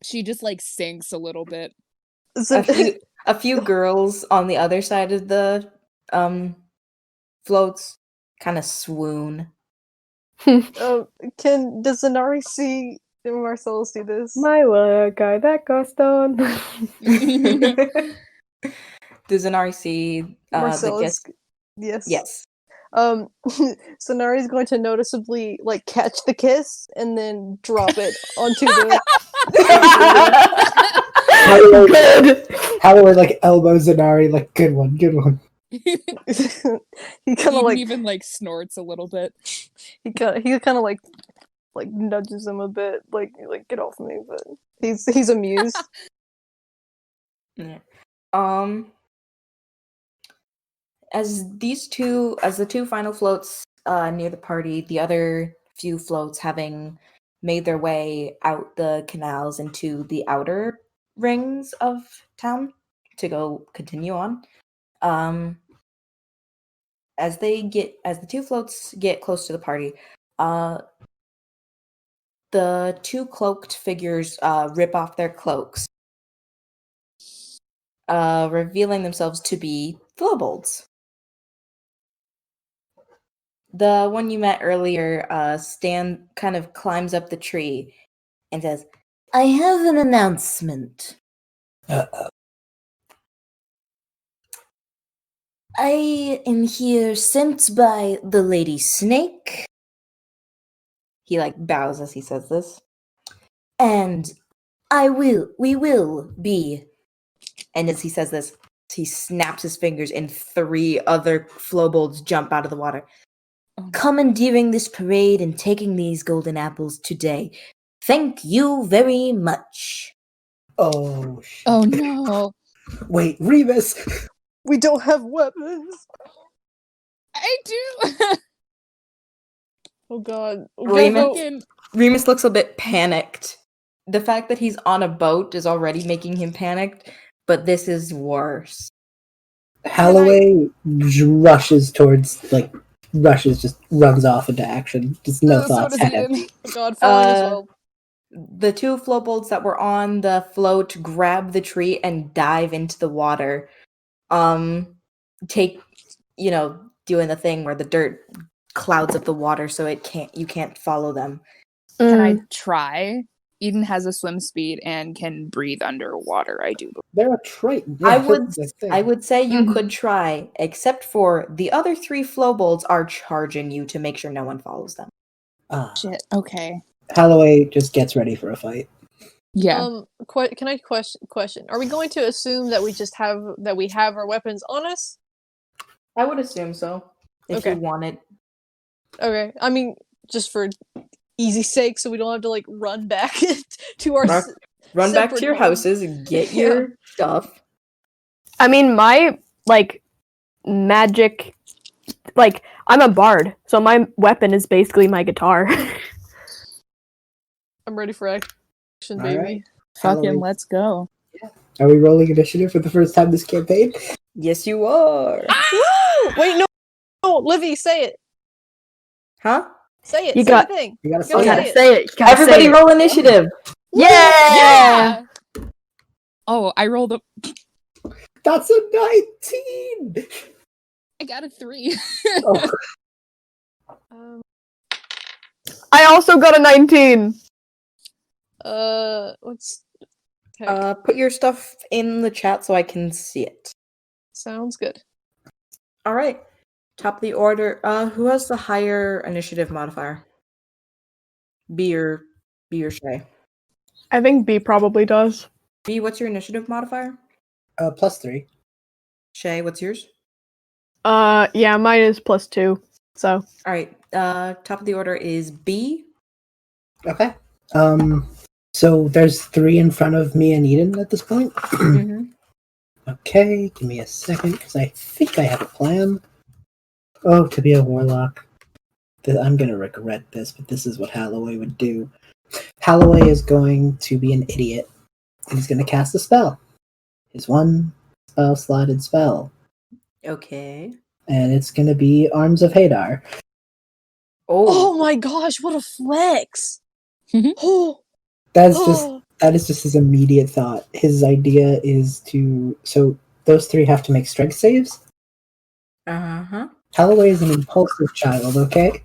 She just like sinks a little bit. A few girls on the other side of the floats kind of swoon. Does Zenari see Marcellus see this? My work, I that cost on. Does Zenari see the Marcellus. kiss? Yes. Yes. Zenari's going to noticeably like catch the kiss and then drop it onto the How do I like elbow Zenari? Like, good one. he kind Eden of like even like snorts a little bit. he kind of like nudges him a bit, like get off me, but he's amused. Yeah. As the two final floats near the party, the other few floats having made their way out the canals into the outer rings of town to go continue on. As the two floats get close to the party, the two cloaked figures rip off their cloaks, revealing themselves to be Flobolds. The one you met earlier, Stan kind of climbs up the tree and says, "I have an announcement. Uh-oh. I am here sent by the Lady Snake." He like bows as he says this. "And we will be," and as he says this, he snaps his fingers and 3 other Flobolds jump out of the water. "Commandeering this parade and taking these golden apples today. Thank you very much." Oh, shit. Oh no. Wait, Remus! We don't have weapons. I do. Oh god. Remus? Galvo- Remus looks a bit panicked. The fact that he's on a boat is already making him panicked, but this is worse. Holloway rushes towards, just runs off into action. Just no so thoughts does ahead. Eden. Oh god, falling as Uh, well. The two Flobolds that were on the float grab the tree and dive into the water. Take, doing the thing where the dirt clouds up the water so you can't follow them. Can I try? Eden has a swim speed and can breathe underwater, I do. They're a trait. I Yeah, would that's the I thing. would say you Mhm. could try, except for the other 3 Flobolds are charging you to make sure no one follows them. Shit. Okay. Holloway just gets ready for a fight. Yeah. Can I question? Are we going to assume that we have our weapons on us? I would assume so, if Okay. you wanted. Okay. I mean, just for easy sake, so we don't have to run back to our. Run back to separate your homes. houses and get Yeah. your stuff. I mean, my magic, I'm a bard, so my weapon is basically my guitar. I'm ready for action, All baby. right. Fucking Holloway, let's go. are we rolling initiative for the first time this campaign? Yes, you are. Woo! Wait, no, Livy, say it. Huh? Say it. You say got- the thing. You gotta You say gotta it. say it. You gotta Everybody say it. roll initiative. Yeah! Oh, I rolled a. That's a 19! I got a 3. Oh, I also got a 19. What's heck? Put your stuff in the chat so I can see it. Sounds good. All right. Top of the order. Who has the higher initiative modifier? B or Shay? I think B probably does. B, what's your initiative modifier? +3. Shay, what's yours? Yeah, mine is +2. So. All right. Top of the order is B. Okay. So there's 3 in front of me and Eden at this point. Okay, give me a second, because I think I have a plan. Oh, to be a warlock. I'm gonna regret this, but this is what Holloway would do. Holloway is going to be an idiot, and he's gonna cast a spell. His one spell-slotted spell. Okay. And it's gonna be Arms of Hadar. Oh my gosh, what a flex! Oh, That is just his immediate thought. His idea is so those 3 have to make strength saves. Uh-huh. Holloway is an impulsive child, okay?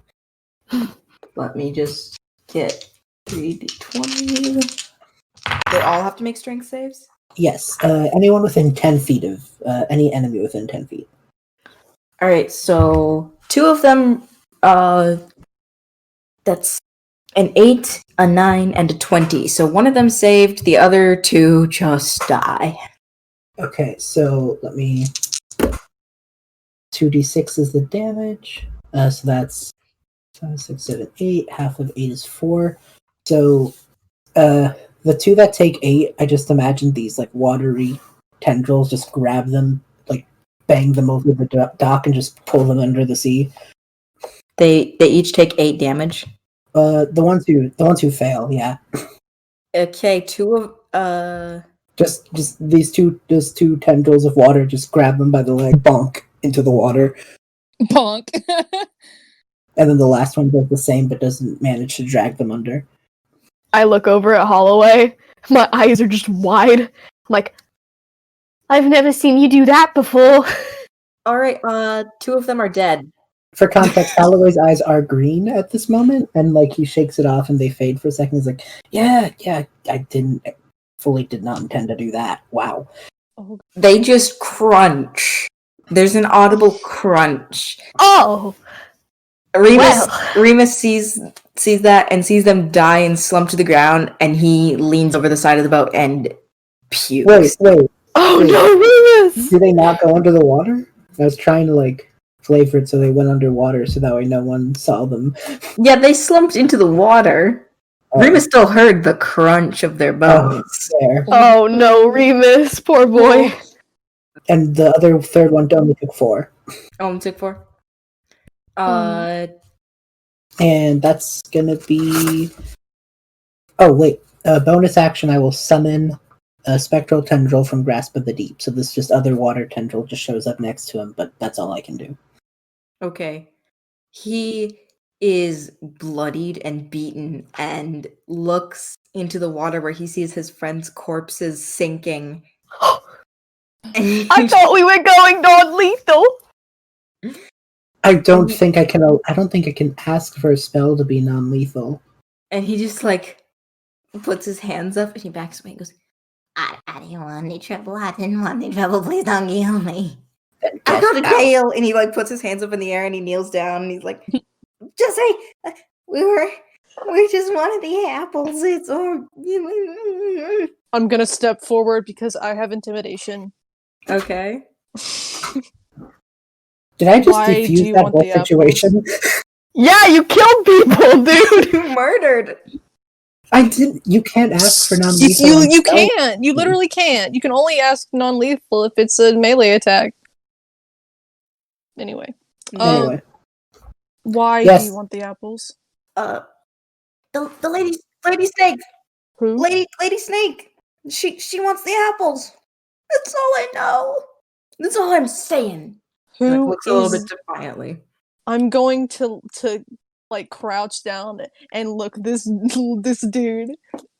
Let me just get 3d20. They all have to make strength saves? Yes, anyone within 10 feet of any enemy within 10 feet. All right, so 2 of them, that's an 8, a 9, and a 20. So one of them saved, the other 2 just die. Okay, so let me... 2d6 is the damage. So that's 5, 6, 7, 8. Half of 8 is 4. So the 2 that take 8, I just imagine these watery tendrils just grab them, bang them over the dock and just pull them under the sea. They each take 8 damage. The ones who fail, yeah. Okay, 2 of Just these two tendrils of water just grab them by the leg, bonk into the water, Bonk. and then the last one does the same but doesn't manage to drag them under. I look over at Holloway. My eyes are just wide. I'm like, I've never seen you do that before. All right, 2 of them are dead. For context, Holloway's eyes are green at this moment, and he shakes it off and they fade for a second. He's like, yeah, I did not intend to do that. Wow. They just crunch. There's an audible crunch. Oh! Remus sees that and sees them die and slump to the ground, and he leans over the side of the boat and pukes. Wait. Oh Wait. no, Remus! Do they not go under the water? I was trying to flavor it so they went underwater so that way no one saw them. Yeah, they slumped into the water. Remus still heard the crunch of their bones. There. Oh no, Remus, poor boy. And the third one only took 4. Oh, took 4. And that's gonna be. Oh wait, bonus action. I will summon a spectral tendril from Grasp of the Deep. So this just other water tendril just shows up next to him, but that's all I can do. Okay. He is bloodied and beaten and looks into the water where he sees his friend's corpses sinking. I thought we were going non-lethal. I don't think I can. I don't think I can ask for a spell to be non-lethal. And he just like puts his hands up and he backs away and goes, I didn't want any trouble. I didn't want any trouble. Please don't kill me. Then I get got a out. tail. And he like puts his hands up in the air and he kneels down and he's like, just say we just wanted the apples. It's all. I'm gonna step forward because I have intimidation. Okay. Did I just Why do defuse you that want whole the apples? situation? Yeah, you killed people, dude. You murdered. I didn't. You can't ask for non-lethal. You can't. You literally can't. You can only ask non-lethal if it's a melee attack. Anyway. Anyway, Why Yes. do you want the apples? The lady snake. Who? Lady snake. She wants the apples. That's all I know. That's all I'm saying. Like, Who looks a little is? bit defiantly. I'm going to like crouch down and look this dude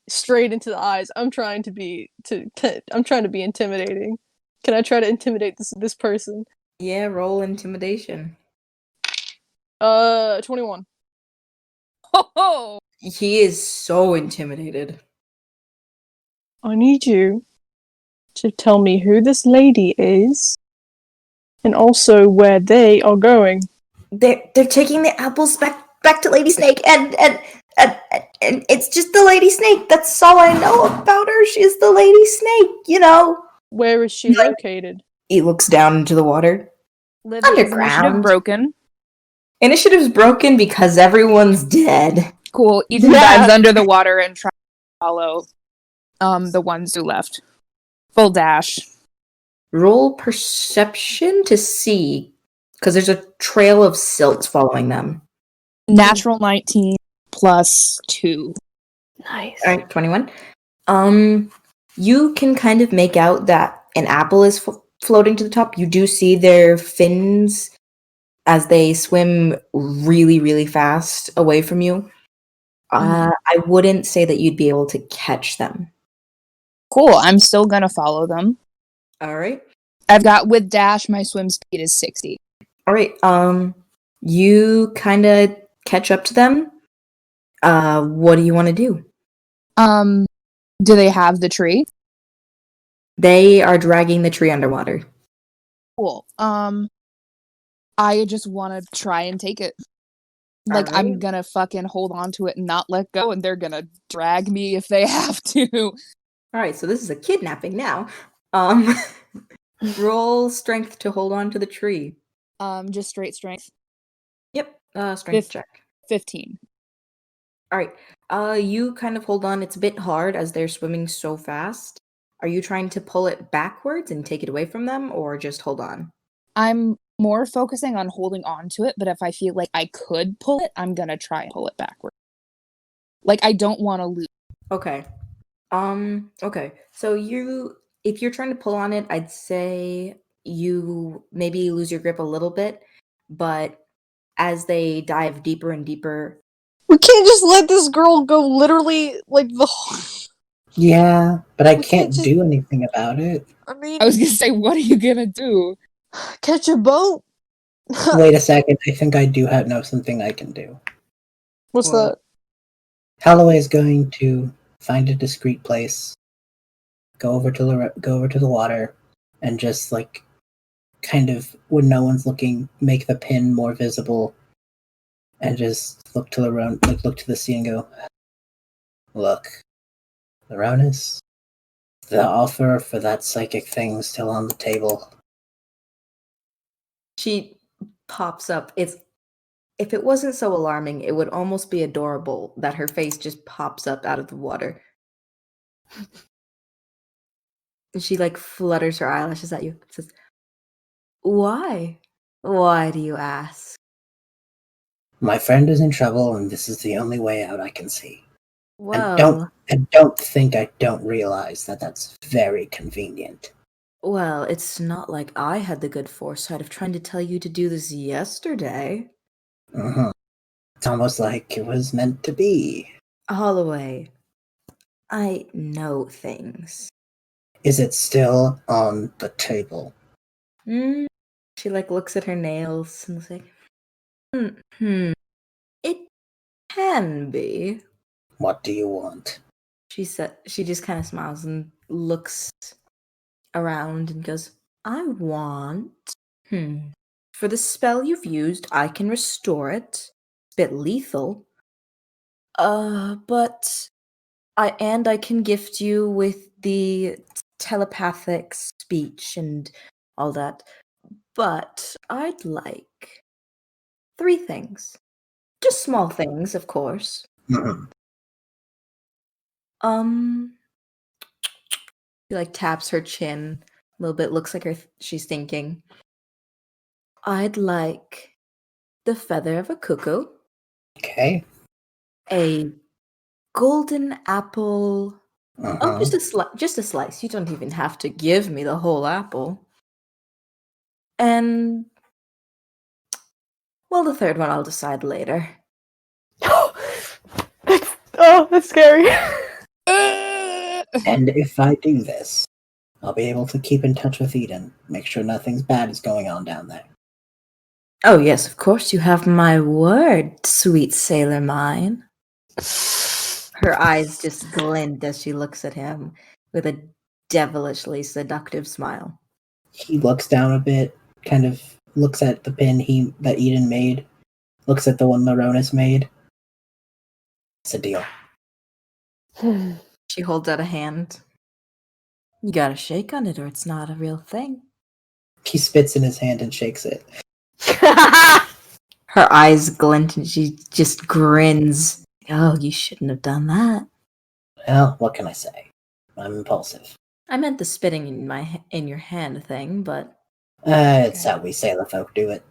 straight into the eyes. I'm trying to be intimidating. Can I try to intimidate this person? Yeah, roll intimidation. 21. Oh, He is so intimidated. I need you to tell me who this lady is, and also where they are going. They're taking the apples back to Lady Snake, and it's just the Lady Snake. That's all I know about her. She's the Lady Snake, you know. Where is she located? He looks down into the water. Livy, is initiative Underground. broken? Initiative's broken because everyone's dead. Cool. Ethan Yeah. dives under the water and tries to follow the ones who left. Full dash. Roll perception to see, because there's a trail of silt following them. Natural 19 plus 2. Nice. All right, 21. You can kind of make out that an apple is floating to the top. You do see their fins as they swim really, really fast away from you. I wouldn't say that you'd be able to catch them. Cool. I'm still gonna follow them. All right. I've got with dash, my swim speed is 60. All right. You kind of catch up to them. What do you want to do? Do they have the tree? They are dragging the tree underwater. Cool. I just want to try and take it. Like, Alright. I'm gonna fucking hold on to it and not let go, and they're gonna drag me if they have to. All right, so this is a kidnapping now. Roll strength to hold on to the tree. Just straight strength. Yep, strength Fif- check. 15. All right, you kind of hold on. It's a bit hard as they're swimming so fast. Are you trying to pull it backwards and take it away from them, or just hold on? I'm more focusing on holding on to it, but if I feel like I could pull it, I'm gonna try and pull it backward. Like, I don't want to lose. Okay. Okay. So if you're trying to pull on it, I'd say you maybe lose your grip a little bit, but as they dive deeper and deeper, We can't just let this girl go literally like the whole... Yeah, but I We can't can't just- do anything about it. I mean, I was gonna say, what are you gonna do? catch a boat? Wait a second. I think I do know something I can do. What's What? that? Holloway is going to find a discreet place, go over to the water, and just like kind of when no one's looking, make the pin more visible, and just look to the sea and go, "Look, Laronis, the offer for that psychic thing's still on the table." she pops up. If it wasn't so alarming, it would almost be adorable that her face just pops up out of the water. And she like flutters her eyelashes at you. Says, "Why? Why do you ask?" My friend is in trouble, and this is the only way out I can see. Well, And don't think I don't realize that that's very convenient. well, it's not like I had the good foresight of trying to tell you to do this yesterday. Uh-huh. It's almost like it was meant to be. Holloway, I know things. Is it still on the table? She looks at her nails and is like, it can be. What do you want? She just kind of smiles and looks around and goes, I want. For the spell you've used, I can restore it. It's a bit lethal. But I can gift you with the telepathic speech and all that. But I'd like 3 things. Just small things, of course. She taps her chin a little bit, looks like she's thinking. I'd like the feather of a cuckoo. Okay. A golden apple. Uh-huh. Oh, just a slice. You don't even have to give me the whole apple. And well, the third one I'll decide later. That's scary. And if I do this, I'll be able to keep in touch with Eden, make sure nothing bad is going on down there. Oh, yes, of course, you have my word, sweet sailor mine. Her eyes just glint as she looks at him with a devilishly seductive smile. He looks down a bit, kind of looks at the pin that Eden made, looks at the one Laronis made. It's a deal. She holds out a hand. You gotta shake on it or it's not a real thing. He spits in his hand and shakes it. Her eyes glint and she just grins. Oh, you shouldn't have done that. Well, what can I say? I'm impulsive. I meant the spitting in your hand thing, but It's how we sailor folk do it.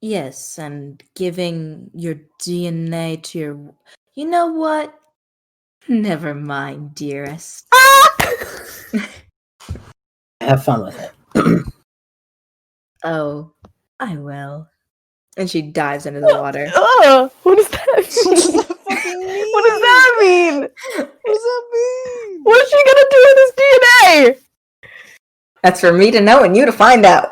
yes, and giving your DNA to your... You know what? Never mind, dearest. Have fun with it. Oh, I will. And she dives into the water. What does that mean? What does that mean? What does that mean? What is she gonna do with this DNA? That's for me to know and you to find out.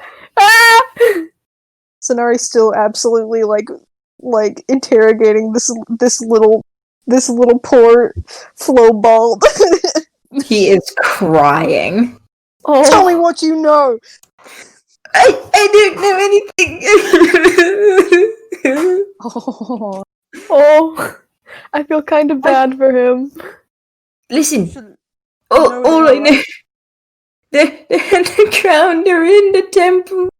Sonari's still absolutely like interrogating this little poor Flobald. He is crying. Oh. Tell me what you know. I don't know anything. Oh, I feel kind of bad for him. Listen, No, all I no, know, they're underground, they're in the temple.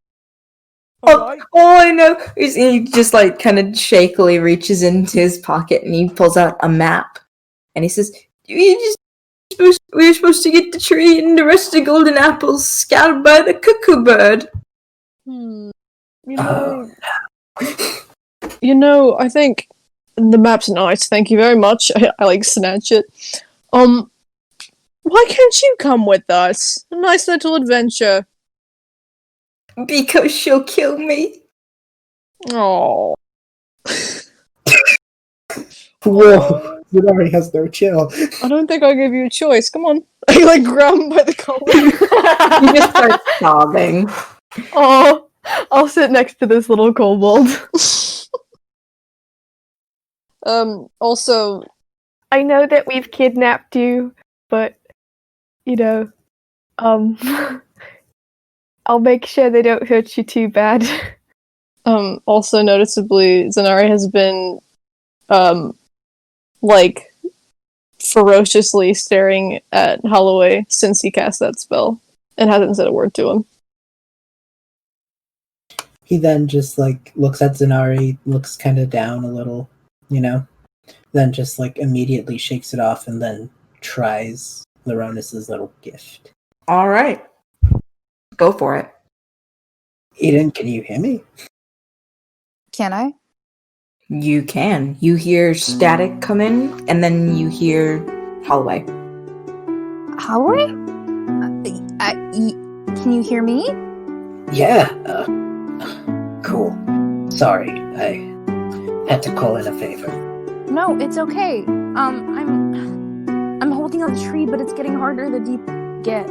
alright. All I know is he just kind of shakily reaches into his pocket and he pulls out a map and he says, we were supposed to get the tree and the rest of the golden apples scattered by the cuckoo bird. You know, I think the map's nice. Thank you very much. I snatch it. Why can't you come with us? A nice little adventure. Because she'll kill me. Oh. Whoa, it already has no chill. I don't think I'll give you a choice. Come on. I grab him by the collar. He just starts sobbing. Oh, I'll sit next to this little kobold. Also, I know that we've kidnapped you, but I'll make sure they don't hurt you too bad. also noticeably, Zanari has been, ferociously staring at Holloway since he cast that spell, and hasn't said a word to him. He then just looks at Zanari, looks kind of down a little, then just immediately shakes it off and then tries Laronis's little gift. All right. Go for it. Eden, can you hear me? Can I? You can. You hear static come in, and then you hear Holloway. Holloway? Can you hear me? Yeah, cool. Sorry, I had to call in a favor. No, it's okay. I'm holding on the tree, but it's getting harder the deeper you get.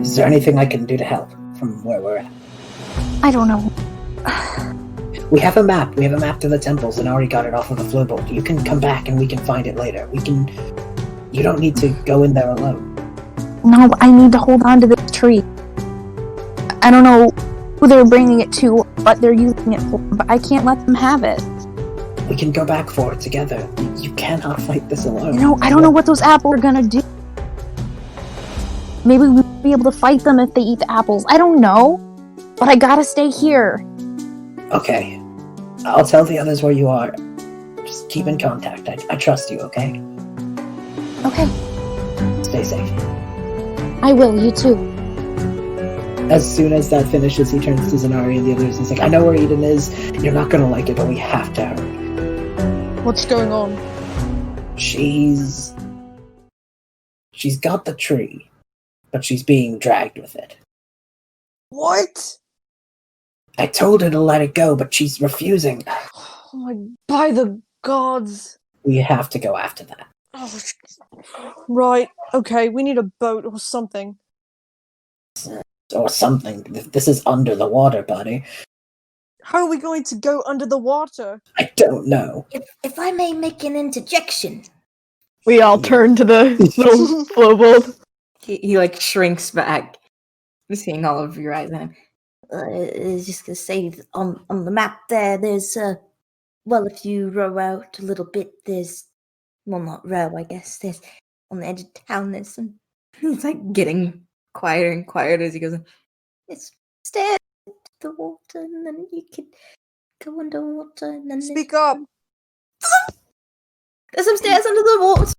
Is there anything I can do to help from where we're at? I don't know. We have a map. We have a map to the temples, and I already got it off of the Flobold. You can come back and we can find it later. You don't need to go in there alone. No, I need to hold on to this tree. I don't know who they're bringing it to, what they're using it for, but I can't let them have it. We can go back for it together. You cannot fight this alone. No, I don't know what those apples are gonna do. Maybe we'll be able to fight them if they eat the apples. I don't know. But I gotta stay here. Okay. I'll tell the others where you are. Just keep in contact. I trust you, okay? Okay, Stay safe. I will. You too. As soon as that finishes, he turns to Zanari and the others and he's like, I know where Eden is. You're not gonna like it, but we have to hurry. What's going on? She's got the tree, but she's being dragged with it. What? I told her to let it go, but she's refusing. Oh my, by the gods. We have to go after that. Oh, right, okay, we need a boat or something. Or something. This is under the water, buddy. How are we going to go under the water? I don't know. If I may make an interjection. We all turn to the little Flobold. He like shrinks back, seeing all of your eyes on him. I was just gonna say, on the map there's well, if you row out a little bit, there's, well, not row, I guess, there's, on the edge of town, there's some, he's like getting quieter and quieter as he goes, it's stairs to the water, and then you could go underwater, and then Speak up! there's some stairs under the water.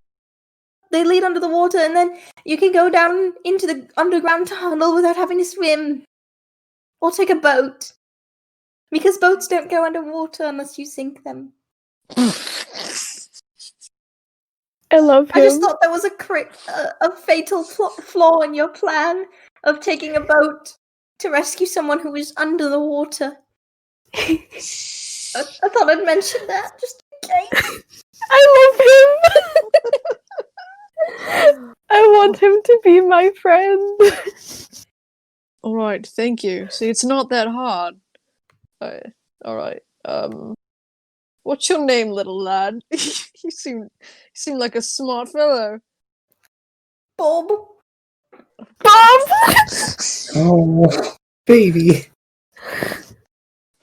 They lead under the water, and then you can go down into the underground tunnel without having to swim. Or take a boat. Because boats don't go underwater unless you sink them. I love him. I just thought there was a fatal flaw in your plan of taking a boat to rescue someone who was under the water. I thought I'd mention that, just in case. I love him. I want him to be my friend. Alright, thank you. See, it's not that hard. Alright, what's your name, little lad? you seem like a smart fellow. Bob. Bob! Oh, baby.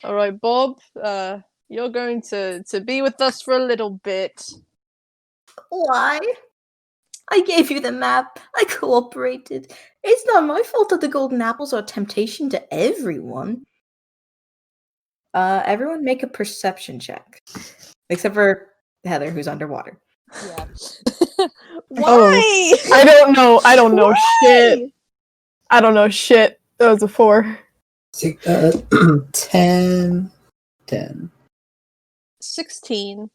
Alright, Bob, you're going to be with us for a little bit. Why? I gave you the map. I cooperated. It's not my fault that the golden apples are a temptation to everyone. Everyone make a perception check. Except for Heather, who's underwater. Yeah. Why? I don't know shit. I don't know shit. That was a 4. 10. 16.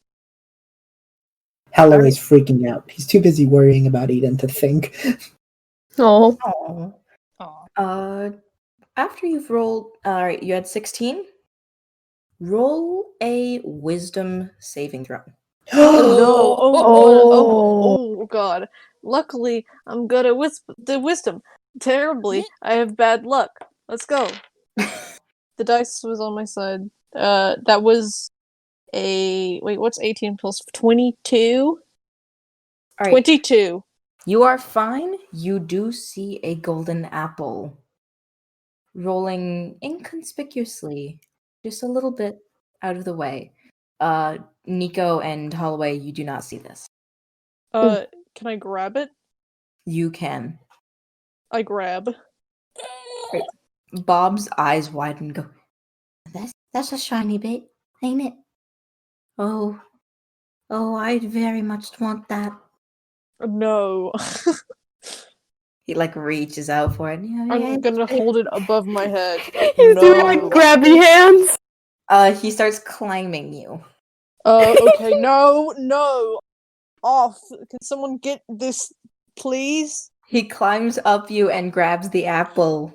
Holloway's freaking out. He's too busy worrying about Eden to think. Oh. After you've rolled, alright, you had 16. Roll a wisdom saving throw. No! Oh. Oh god. Luckily, I'm good at the wisdom. Terribly, I have bad luck. Let's go. The dice was on my side. That was wait, what's 18 plus 22? Alright, 22. you are fine. You do see a golden apple rolling inconspicuously, just a little bit out of the way. Nico and Holloway, you do not see this. Can I grab it? You can. I grab. Bob's eyes widen and go, that's a shiny bit, ain't it? Oh, I very much want that. No. He like reaches out for it. I'm gonna hold it above my head. He's No. doing like grabby hands. He starts climbing you. Okay, no. Off. Can someone get this, please? He climbs up you and grabs the apple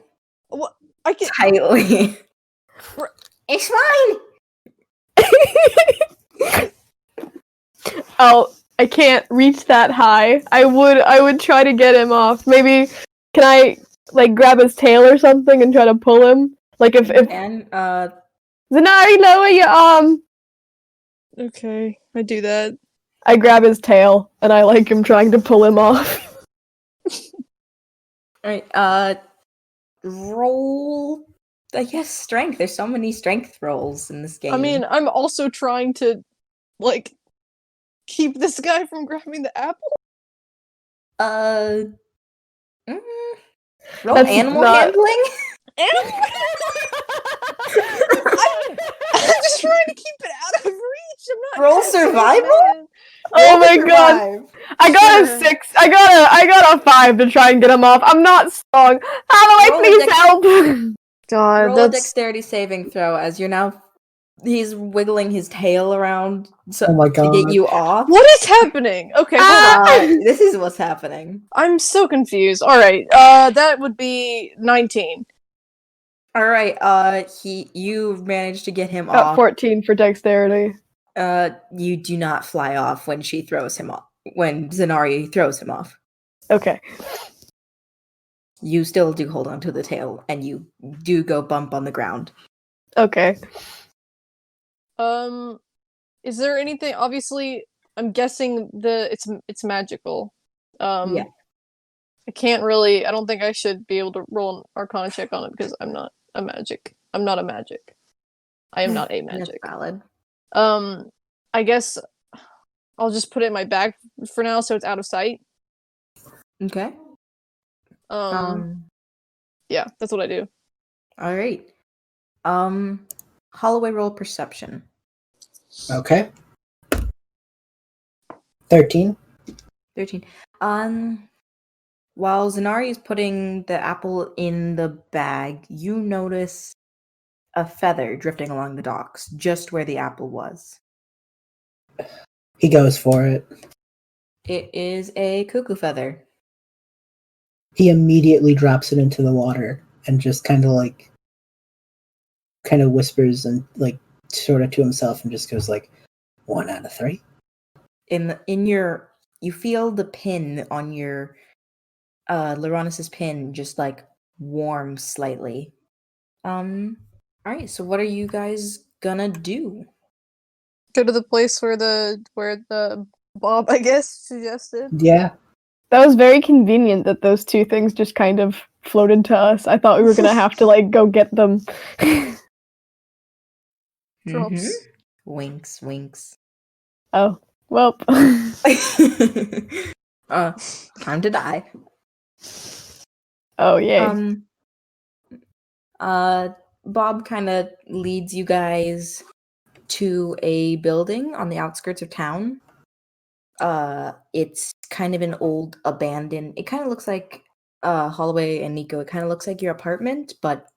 What? I can. tightly. It's mine! Oh, I can't reach that high. I would try to get him off. Maybe can I like grab his tail or something and try to pull him? Like if And Zanari, lower your arm. Okay, I do that. I grab his tail and I like him trying to pull him off. alright, roll I guess strength. There's so many strength rolls in this game. I mean, I'm also trying to, like, keep this guy from grabbing the apple. Roll That's animal not- handling? I'm just trying to keep it out of reach. I'm not. Roll survival? Man. Oh my Roll god! survive. I got Sure. a 6. I got a 5 to try and get him off. I'm not strong. How do I Roll a please dex- help? God, Roll a that's dexterity saving throw as you're now he's wiggling his tail around Oh my to get God. you off. what is happening. Okay, hold on. This is what's happening. I'm so confused. All right, that would be 19. All right, you managed to get him Got off. 14 for dexterity. You do not fly off when she throws him off. When Zanari throws him off, Okay. you still do hold on to the tail, and you do go bump on the ground. Okay. Is there anything? Obviously, I'm guessing it's magical. Yeah. I can't really. I don't think I should be able to roll an Arcana check on it because I'm not a magic. I'm not a magic. I am not a That's magic. valid. I guess I'll just put it in my bag for now, so it's out of sight. Okay. Yeah, that's what I do. All right. Holloway roll perception. Okay. 13. 13. While Zanari is putting the apple in the bag, you notice a feather drifting along the docks, just where the apple was. He goes for it. It is a cuckoo feather. He immediately drops it into the water and just kind of whispers and like sort of to himself and just goes like, 1 out of 3. You feel the pin on your Laronis's pin just like warm slightly. All right, so what are you guys gonna do? Go to the place where the Bob, I guess, suggested. Yeah. That was very convenient that those two things just kind of floated to us. I thought we were gonna have to like go get them. Drops. Winks, winks. Oh, well. Time to die. Oh, yay. Bob kind of leads you guys to a building on the outskirts of town. It's kind of an old abandoned. It kind of looks like Holloway and Nico. It kind of looks like your apartment, but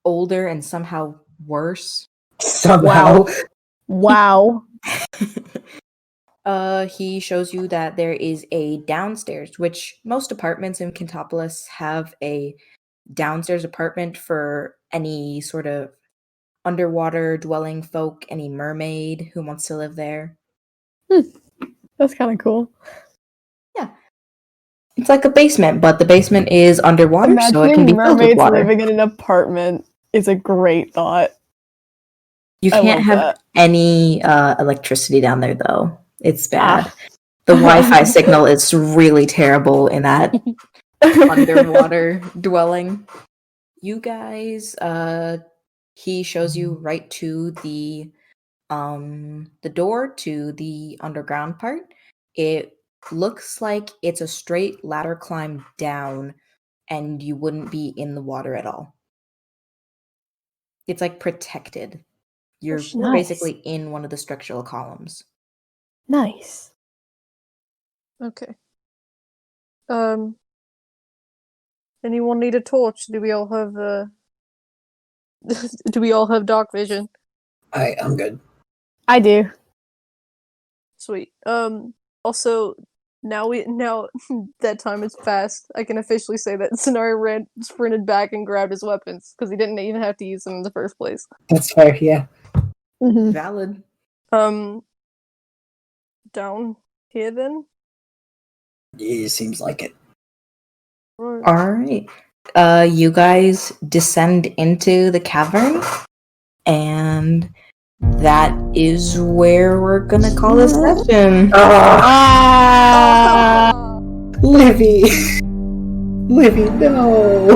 older and somehow worse. Somehow. Wow. He shows you that there is a downstairs, which most apartments in Kentopolis have a downstairs apartment for any sort of underwater dwelling folk, any mermaid who wants to live there. That's kind of cool. Yeah. It's like a basement, but the basement is underwater, so it can be filled with mermaids water. living in an apartment is a great thought. You I can't love have that. any electricity down there, though. It's bad. The Wi-Fi signal is really terrible in that underwater dwelling. You guys, he shows you right to the door to the underground part. It looks like it's a straight ladder climb down, and you wouldn't be in the water at all. It's like protected. You're Nice. basically in one of the structural columns. Nice. Okay. Anyone need a torch? Do we all have do we all have dark vision? I'm good. I do. Sweet. Also, now that time has passed, I can officially say that Scenario sprinted back and grabbed his weapons because he didn't even have to use them in the first place. That's fair, yeah. Mhm. Valid. Down here then. It seems like it. Right. Alright. You guys descend into the cavern, and that is where we're gonna call this session. Livy! Livy, no!